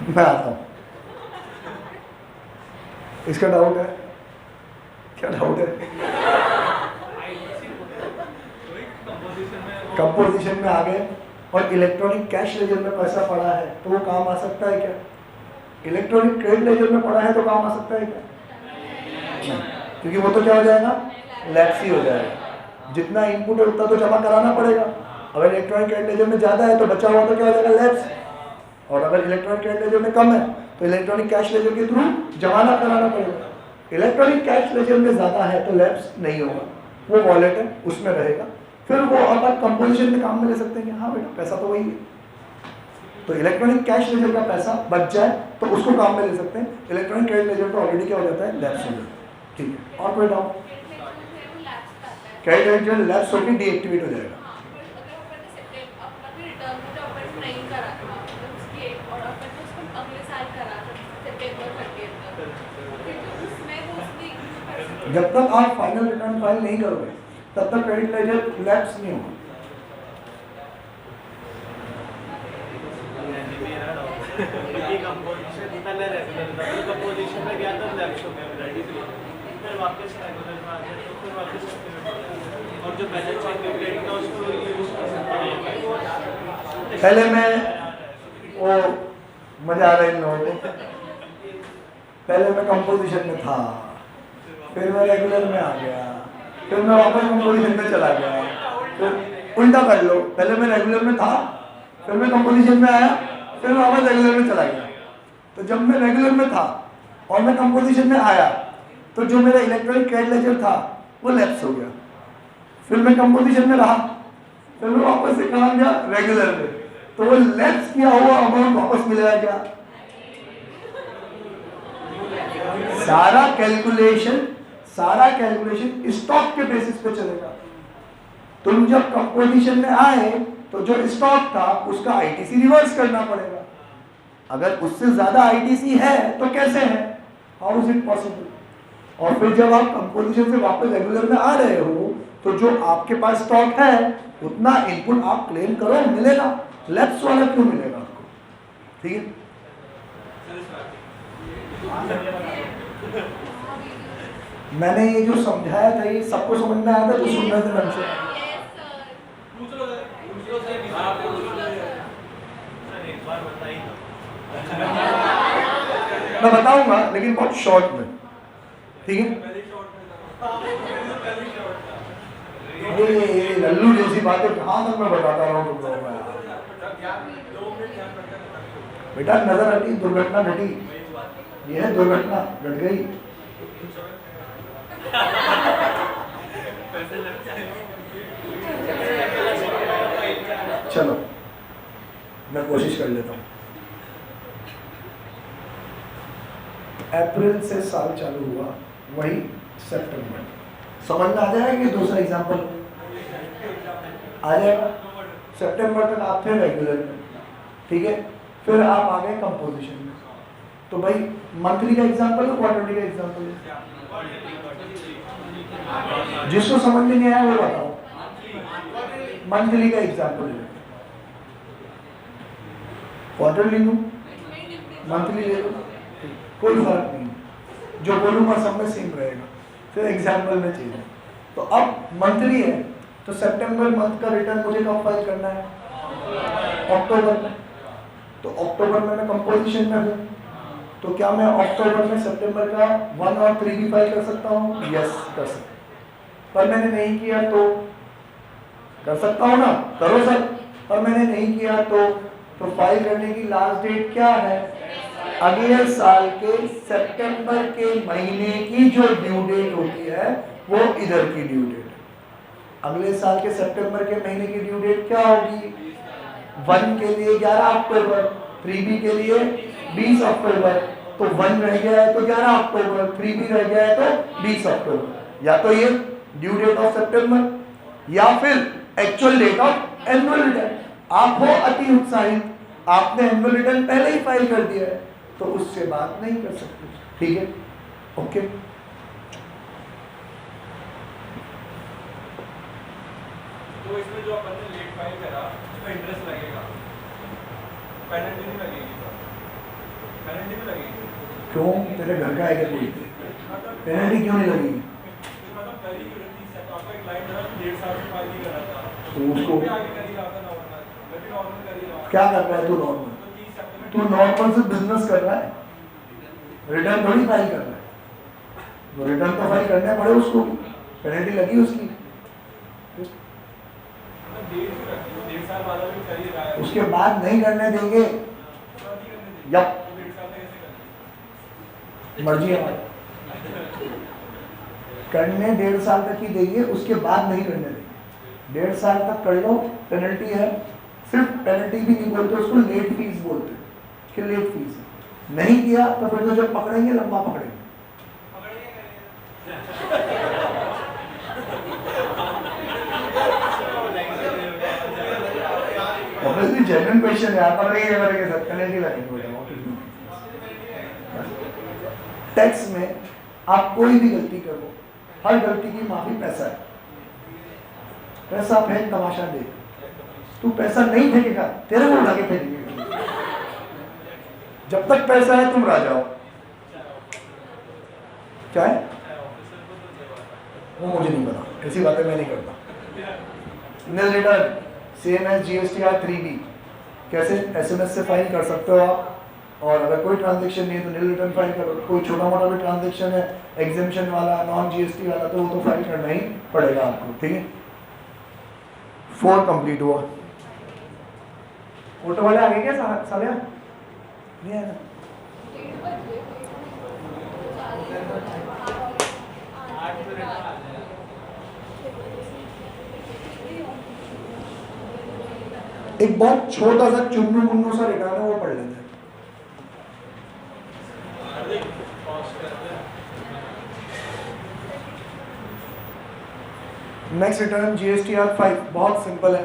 [SPEAKER 1] मैं आता हूँ। इसका डाउट है? क्या डाउट है? कंपोजिशन में आ गए और इलेक्ट्रॉनिक कैश लेजर में पैसा पड़ा है तो वो काम आ सकता है क्या? इलेक्ट्रॉनिक ट्रेड लेजर में पड़ा है तो काम आ सकता है क्या? नहीं, क्योंकि वो तो क्या हो जाएगा? लैप्स ही हो जाएगा। जितना इनपुट है उतना तो जमा कराना पड़ेगा। अगर इलेक्ट्रॉनिक ट्रेड लेजर में ज़्यादा है तो बचा हुआ तो क्या हो जाएगा? लैप्स। और अगर इलेक्ट्रॉनिक ट्रेड लेजर में कम है तो इलेक्ट्रॉनिक कैश लेजर के थ्रू जमाना कराना पड़ेगा। इलेक्ट्रॉनिक कैश लेजर में ज़्यादा है तो लैप्स नहीं होगा, वो वॉलेट है उसमें रहेगा। फिर वो अपन कंपोजिशन में काम में ले सकते हैं कि हाँ बेटा पैसा तो वही है, तो इलेक्ट्रॉनिक कैश लेजर का पैसा बच जाए तो उसको काम में ले सकते हैं। इलेक्ट्रॉनिक क्रेडिट लेजर तो ऑलरेडी क्या हो जाता है? लैप्स हो जाता है। ठीक है, और कोई डाउट? क्रेडिट लेजर लैप्स होकर डीएक्टिवेट हो जाएगा। जब तक आप फाइनल रिटर्न फाइल नहीं करोगे तब तक क्रेडिट लेजर लैप्स नहीं होगा।
[SPEAKER 2] कंपोजिशन में गया था, लैप्स हो गया, फिर वापस रेगुलर में आ गया तो फिर वापस और जो बैलेंस चेक क्रेडिट था उसको यूज कर सकते हैं।
[SPEAKER 1] पहले मैं वो मजा आ रहा है इन लोगों को। पहले मैं कंपोजिशन में था, फिर मैं रेगुलर में आ गया, फिर मैं वापस कंपोजिशन में चला गया। फिर उल्टा कर लो, पहले मैं रेगुलर में था, फिर मैं कंपोजिशन में आया, फिर मैं वापस रेगुलर में चला गया। तो जब मैं रेगुलर में था और मैं कंपोजिशन में आया तो जो मेरा इलेक्ट्रॉनिक क्रेडिट लेजर था वो लैप्स हो गया। फिर मैं कंपोजिशन में रहा, फिर मैं वापस से कहाँ गया? रेगुलर में। तो वो लैप्स किया हुआ अमाउंट वापस मिलेगा क्या? सारा कैलकुलेशन स्टॉक के बेसिस पे चलेगा। तुम जब कंपोजिशन में आए तो जो स्टॉक था उसका आईटीसी रिवर्स करना पड़ेगा। अगर उससे ज्यादा आईटीसी है तो कैसे है? How is it possible? और फिर जब आप कंपोजिशन से वापस रेगुलर में आ रहे हो तो जो आपके पास स्टॉक है उतना इनपुट आप क्लेम करो, मिलेगा। लैप्स वाला क्यों मिलेगा आपको? ठीक है, मैंने ये जो समझाया था ये सबको समझ में आया था? तो सुनना था ढंग से। मैं बताऊंगा लेकिन बहुत शॉर्ट में, ठीक है? ये लल्लू जैसी बातें कहाँ तक मैं बताता रहा हूँ तुम लोगों को? बेटा नजर हटी, दुर्घटना घटी, ये है दुर्घटना घट गई। चलो मैं कोशिश कर लेता हूँ। अप्रैल से साल चालू हुआ, वही सितंबर। समझ में आ जाएगा कि दूसरा एग्जाम्पल आ जाएगा। सितंबर तक आप थे रेगुलर में, ठीक है। फिर आप आ गए कंपोजिशन में। तो भाई मंथली का एग्जाम्पल है, क्वार्टरली का एग्जाम्पल है? जिसको समझ में नहीं आया वो बताओ। मंथली का एग्जाम्पल है, क्वार्टरली लूं, मंथली ले लो, कोई फर्क नहीं, जो बोलूंगा सब में सेम रहेगा। फिर एग्जाम्पल में चेंज है। तो अब मंथली है, तो सितंबर मंथ का रिटर्न मुझे कब फाइल करना है? अक्टूबर में। तो अक्टूबर में मैं कंपोजिशन में हूँ, तो क्या मैं अक्टूबर में सितंबर का 1 और 3 भी फाइल कर सकता हूँ? यस, कर सकता हूँ। पर मैंने नहीं किया तो कर सकता हूँ ना? करो सर। पर मैंने नहीं किया तो फाइल करने की लास्ट डेट क्या है? अगले साल के सितंबर के महीने की जो ड्यू डेट होती है वो इधर की ड्यू डेट। अगले साल के सितंबर के महीने की ड्यू डेट क्या होगी? 1 के लिए 11 अक्टूबर, 3B के लिए 20 अक्टूबर। तो 1 रह गया है तो 11 अक्टूबर, 3B रह गया है तो 20 अक्टूबर। या तो ये ड्यू डेट ऑफ सितंबर या फिर actual date of annual return. आप हो अति उत्साहित, आपने एनुअल रिटर्न पहले ही फाइल कर दिया है, तो उससे बात नहीं कर सकते, ठीक है। ओके,
[SPEAKER 3] तो इसमें जो अपन ने लेट फाइल करा उसमें इंटरेस्ट लगेगा, पेनल्टी नहीं लगेगी सर? पेनल्टी नहीं लगेगी?
[SPEAKER 1] क्यों? तेरे घर का है क्या कोई? पेनल्टी क्यों नहीं लगेगी?
[SPEAKER 3] मतलब पहली की गलती से आपका एक लाइन था 1.5 साल से फाइल नहीं करा था,
[SPEAKER 1] तो उसको
[SPEAKER 3] आगे कर ही रहा था नॉर्मल, मैं भी नॉर्मल कर ही रहा हूँ।
[SPEAKER 1] क्या कर रहा है तू? नॉर्मल तू नॉर्मल से बिजनेस कर रहा है, रिटर्न थोड़ी फाइल कर रहा है। वो रिटर्न तो फाइल करने पड़े उसको, पेनल्टी लगी उसकी।
[SPEAKER 3] 1.5 साल वाला भी कर ही रहा है,
[SPEAKER 1] उसके बाद नहीं करने देंगे, जब
[SPEAKER 3] 1.5 साल तक ऐसे कर
[SPEAKER 1] मर्जी है हमारी। करने 1.5 साल तक ही देंगे, उसके बाद नहीं करने देंगे। 1.5 साल तक कर लो, पेनल्टी है। सिर्फ पेनल्टी भी नहीं बोलते उसको, लेट फीस बोलते हैं कि लेट फीस है। नहीं किया तो फिर तो जब पकड़ेंगे लंबा पकड़ेंगे। ऑब्वियसली जेन्युइन क्वेश्चन है, आप पकड़ेंगे करेंगे सर, पेनल्टी लगेगी। टैक्स में आप कोई भी गलती करो, हर गलती की माफी पैसा है। पैसा फेंक, तमाशा देख। तू पैसा नहीं फेंकेगा, तेरे को उठा के फेंकेंगे। जब तक पैसा है तुम राजा हो। क्या है वो मुझे नहीं पता, ऐसी बातें मैं नहीं करता। Nil return same as GSTR 3B। कैसे? SMS से फाइल कर सकते हो आप, और अगर कोई ट्रांजेक्शन नहीं है तो निल रिटर्न फाइल करो। कोई छोटा मोटा भी ट्रांजेक्शन है, एग्जेम्पशन वाला, नॉन GST वाला, तो वो तो फाइल करना ही पड़ेगा आपको, ठीक है। 4 कंप्लीट हुआ। ऑटो वाले आ गए क्या साले? नहीं आया ना? एक बहुत छोटा सा चुन्नू मुन्नू सा रिटर्न है, वो पढ़ लेते हैं। नेक्स्ट रिटर्न GSTR 5, बहुत सिंपल है।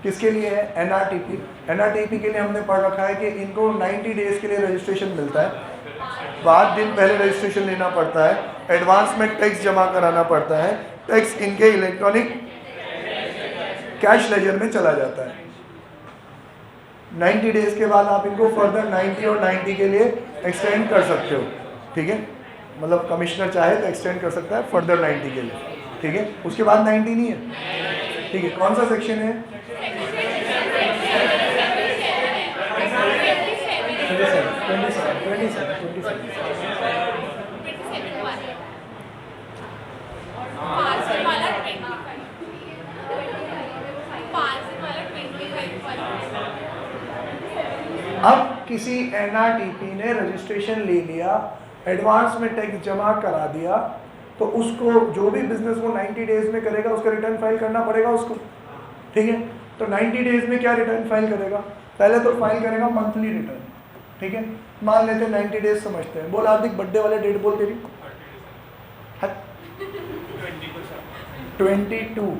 [SPEAKER 1] किसके लिए है? NRTP। NRTP के लिए हमने पढ़ रखा है कि इनको 90 डेज के लिए रजिस्ट्रेशन मिलता है। 5 दिन पहले रजिस्ट्रेशन लेना पड़ता है, एडवांस में टैक्स जमा कराना पड़ता है। टैक्स इनके इलेक्ट्रॉनिक कैश लेजर में चला जाता है। 90 डेज के बाद आप इनको फर्दर 90 और 90 के लिए एक्सटेंड कर सकते हो, ठीक है। मतलब कमिश्नर चाहे तो एक्सटेंड कर सकता है फर्दर 90 के लिए, ठीक है। उसके बाद 90 नहीं है, ठीक है। कौन सा सेक्शन है? 27। अब किसी NRTP ने रजिस्ट्रेशन ले लिया एडवांस में टैक्स जमा करा दिया तो उसको जो भी बिजनेस वो 90 डेज में करेगा उसका रिटर्न फाइल करना पड़ेगा उसको, ठीक है। तो 90 डेज में क्या रिटर्न फाइल करेगा, पहले तो फाइल करेगा मंथली रिटर्न, ठीक है। मान लेते हैं 90 डेज समझते हैं। बोल हार्दिक बर्थडे वाले डेट बोल तेरी 22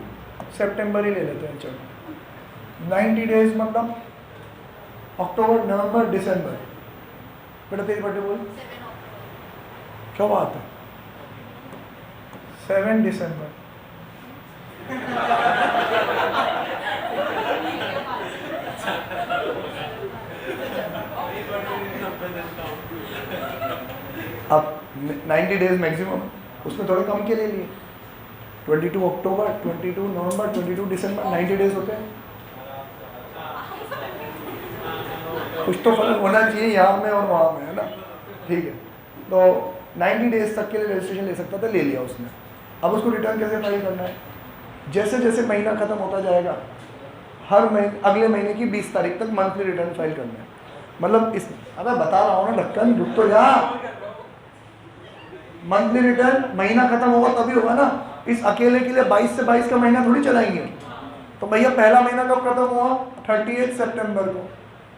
[SPEAKER 1] सितंबर ही ले लेते हैं चलो। 90 डेज मतलब अक्टूबर नवंबर दिसंबर। बेटा तेरी बर्थडे बोल, क्या बात है, 7 दिसंबर। अब 90 डेज मैक्सिमम, उसमें थोड़े कम के ले लिए। 22 अक्टूबर, 22 नवंबर, 22 दिसंबर, 90 डेज होते हैं। कुछ तो फर्क होना चाहिए यहाँ में और वहाँ में, है ना, ठीक है। तो 90 डेज तक के लिए रजिस्ट्रेशन ले सकता था, ले लिया उसने। अब उसको रिटर्न कैसे फाइल करना है, जैसे जैसे महीना खत्म होता जाएगा हर महीने अगले महीने की 20 तारीख तक मंथली रिटर्न फाइल करना है। मतलब इस अगर बता रहा हूँ ना ढक्कन रुक तो जा, मंथली रिटर्न महीना खत्म होगा तभी होगा ना। इस अकेले के लिए 22 से 22 का महीना थोड़ी चलाएंगे। तो भैया पहला महीना कब खत्म हुआ, 30 सितंबर को।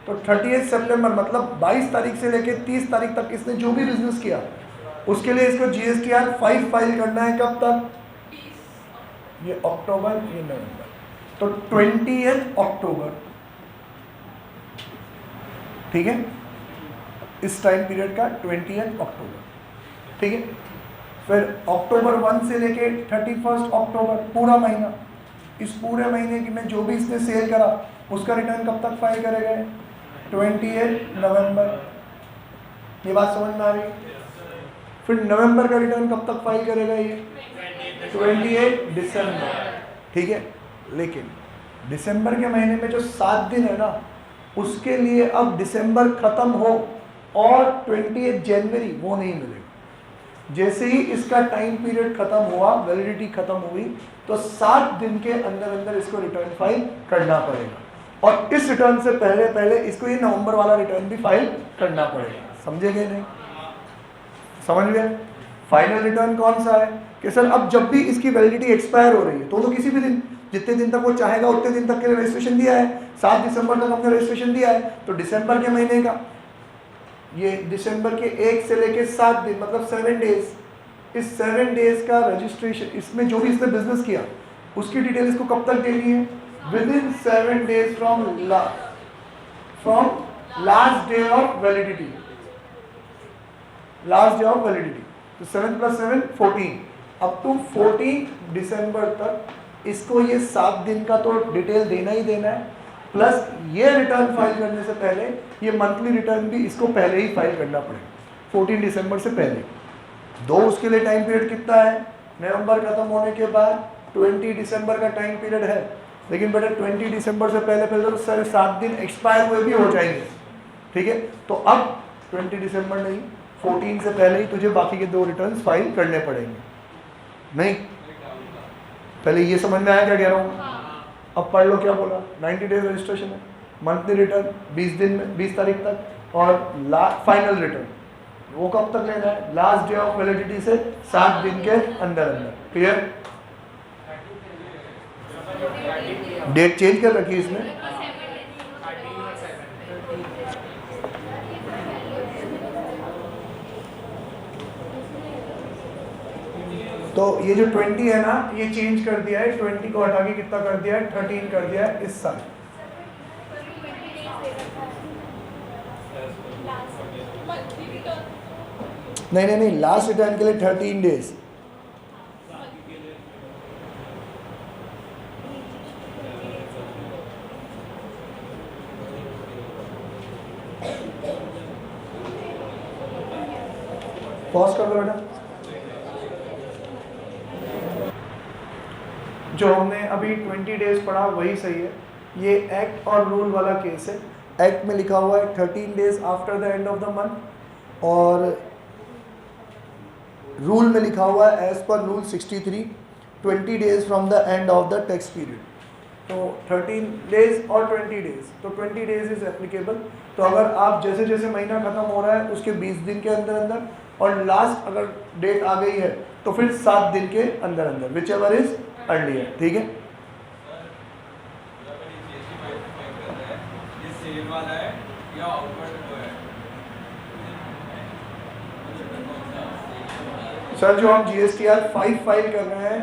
[SPEAKER 1] तो 30 सितंबर मतलब 22 तारीख से लेकर 30 तारीख तक इसने जो भी बिजनेस किया उसके लिए इसको GSTR 5 फाइल करना है। कब तक, ये अक्टूबर, ये नवंबर, तो 20 अक्टूबर, ठीक है। इस टाइम पीरियड का 20 अक्टूबर, ठीक है। फिर अक्टूबर 1 से लेके 31 अक्टूबर पूरा महीना, इस पूरे महीने की में जो भी इसने सेल करा उसका रिटर्न कब तक फाइल करेगा, 28 नवंबर। ये बात समझ में आ रही है। फिर नवंबर का रिटर्न कब तक फाइल करेगा, ये 28 दिसंबर, ठीक है। लेकिन दिसंबर के महीने में जो 7 दिन है ना, उसके लिए अब दिसंबर खत्म हो और 28 जनवरी वो नहीं मिलेगा। जैसे ही इसका टाइम पीरियड खत्म हुआ, वैलिडिटी खत्म हुई, तो 7 दिन के अंदर अंदर इसको रिटर्न फाइल करना पड़ेगा। और इस रिटर्न से पहले पहले इसको ये नवंबर वाला रिटर्न भी फाइल करना पड़ेगा। समझे गए नहीं, समझ गए। फाइनल रिटर्न कौन सा है कि सर अब जब भी इसकी वैलिडिटी एक्सपायर हो रही है तो किसी भी दिन, जितने दिन तक वो चाहेगा उतने दिन तक के लिए रजिस्ट्रेशन दिया है। 7 दिसंबर तक हमने रजिस्ट्रेशन दिया है, तो दिसंबर के महीने का ये दिसंबर के 1 से लेके 7 दिन मतलब 7 डेज। इस 7 डेज का रजिस्ट्रेशन, इसमें जो भी इसने बिजनेस किया उसकी डिटेल इसको कब तक देनी है, with in 7 days from last day of validity, last day of validity. तो 7 + 7 14, अप टू 14 दिसंबर तक इसको ये 7 दिन का तो डिटेल देना ही देना है, प्लस ये रिटर्न फाइल करने से पहले ये मंथली रिटर्न भी इसको पहले ही फाइल करना पड़ेगा 14 दिसंबर से पहले। दो उसके लिए टाइम पीरियड कितना है, नवंबर खत्म होने के बाद 20 दिसंबर का टाइम पीरियड है। लेकिन बेटा 20 दिसंबर से पहले पहले तो सारे 7 दिन एक्सपायर हुए भी हो जाएंगे, ठीक है। तो अब 20 दिसंबर नहीं, 14 से पहले ही तुझे बाकी के 2 रिटर्न फाइल करने पड़ेंगे। नहीं, पहले ये समझ में आया क्या कह रहा हूँ। अब पढ़ लो क्या बोला, 90 डेज रजिस्ट्रेशन है, मंथली रिटर्न 20 दिन में 20 तारीख तक, और फाइनल रिटर्न वो कब तक लेना है, लास्ट डे ऑफ वैलिडिटी से 7 दिन के अंदर अंदर। क्लियर, डेट चेंज कर रखी इसमें। तो ये जो 20 है ना, ये चेंज कर दिया है, 20 को हटा के कितना कर दिया है, 13 कर दिया है इस साल। नहीं, लास्ट रिटर्न के लिए 13 डेज। पॉज कर दो बेटा। जो हमने अभी 20 डेज पढ़ा वही सही है। ये एक्ट और रूल वाला केस है। एक्ट में लिखा हुआ है 13 days after the end of the month, और रूल में लिखा हुआ है as per rule 63 20 days from the end of the tax period. तो 13 डेज और 20 डेज, तो 20 डेज इज एप्लीकेबल। तो अगर आप जैसे जैसे महीना खत्म हो रहा है उसके 20 दिन के अंदर अंदर और लास्ट अगर डेट आ गई है तो फिर 7 दिन के अंदर अंदर, विच एवर इज अर्लियर। ठीक है, सर जो हम GSTR 5 फाइल कर रहे हैं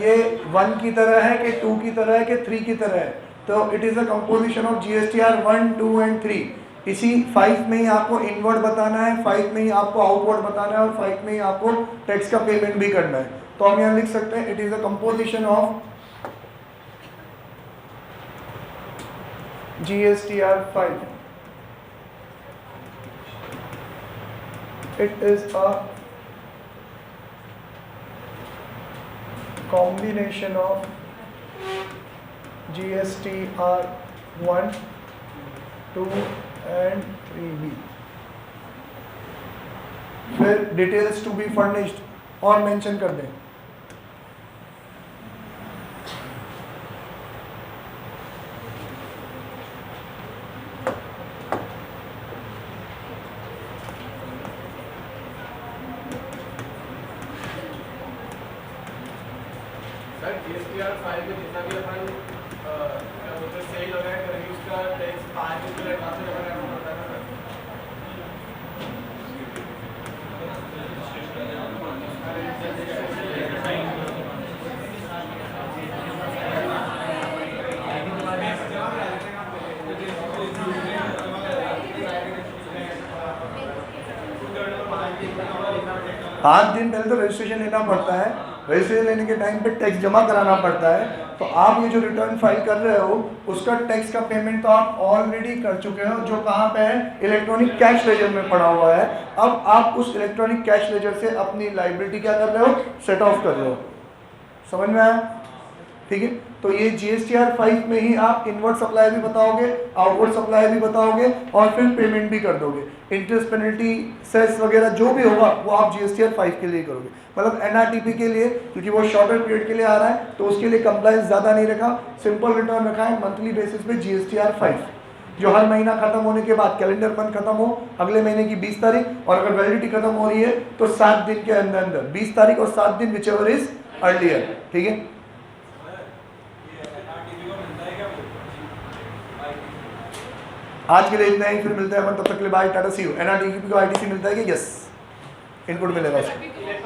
[SPEAKER 1] ये 1 की तरह है कि 2 की तरह है कि 3 की तरह है, तो it is a composition of GSTR 1, 2 and 3। इसी 5 में ही आपको इनवर्ड बताना है, 5 में ही आपको आउटवर्ड बताना है और 5 में ही आपको टैक्स का पेमेंट भी करना है। तो हम यहाँ लिख सकते हैं it is a composition of GSTR 5, it is a combination of GSTR 1, 2 and 3B। फिर डिटेल्स टू बी फर्निश्ड और मेंशन कर दें।
[SPEAKER 3] सर GSTR 5 में जितना भी अपन क्या बोलते हैं सेल वगैरह करेंगे उसका टैक्स 5 दिन पहले एडवांस में जमा करना पड़ता है ना सर।
[SPEAKER 1] 5 दिन पहले तो रजिस्ट्रेशन लेना पड़ता है, रजिस्ट्रेशन लेने के टाइम पे टैक्स जमा कराना पड़ता है। तो आप ये जो रिटर्न फाइल कर रहे हो उसका टैक्स का पेमेंट तो आप ऑलरेडी कर चुके हो, जो कहाँ पे है, इलेक्ट्रॉनिक कैश लेजर में पड़ा हुआ है। अब आप उस इलेक्ट्रॉनिक कैश लेजर से अपनी लाइबिलिटी क्या कर रहे हो, सेट ऑफ कर रहे हो। समझ में आया? ठीक है, तो ये GSTR 5 में ही आप इनवर्ड सप्लाई भी बताओगे, आउटवर्ड सप्लाई भी बताओगे और फिर पेमेंट भी कर दोगे। इंटरेस्ट, पेनल्टी, सेस वगैरह जो भी होगा वो आप GSTR 5 के लिए करोगे। मतलब NRTP के लिए, क्योंकि वो शॉर्टर पीरियड के लिए आ रहा है तो उसके लिए कंप्लायंस ज़्यादा नहीं रखा, सिंपल रिटर्न रखा है मंथली बेसिस पे GSTR 5, जो हर महीना खत्म होने के बाद, कैलेंडर मंथ खत्म हो अगले महीने की 20 तारीख और अगर वैलिडिटी खत्म हो रही है तो 7 दिन के अंदर अंदर, 20 तारीख और 7 दिन, विच एवर इज अर्लियर। ठीक है, आज के लिए इतना ही, फिर मिलते हैं अपन, तब तक के लिए bye, tata, see you. NRTP को ITC मिलता है कि यस, इनपुट मिलेगा उसको।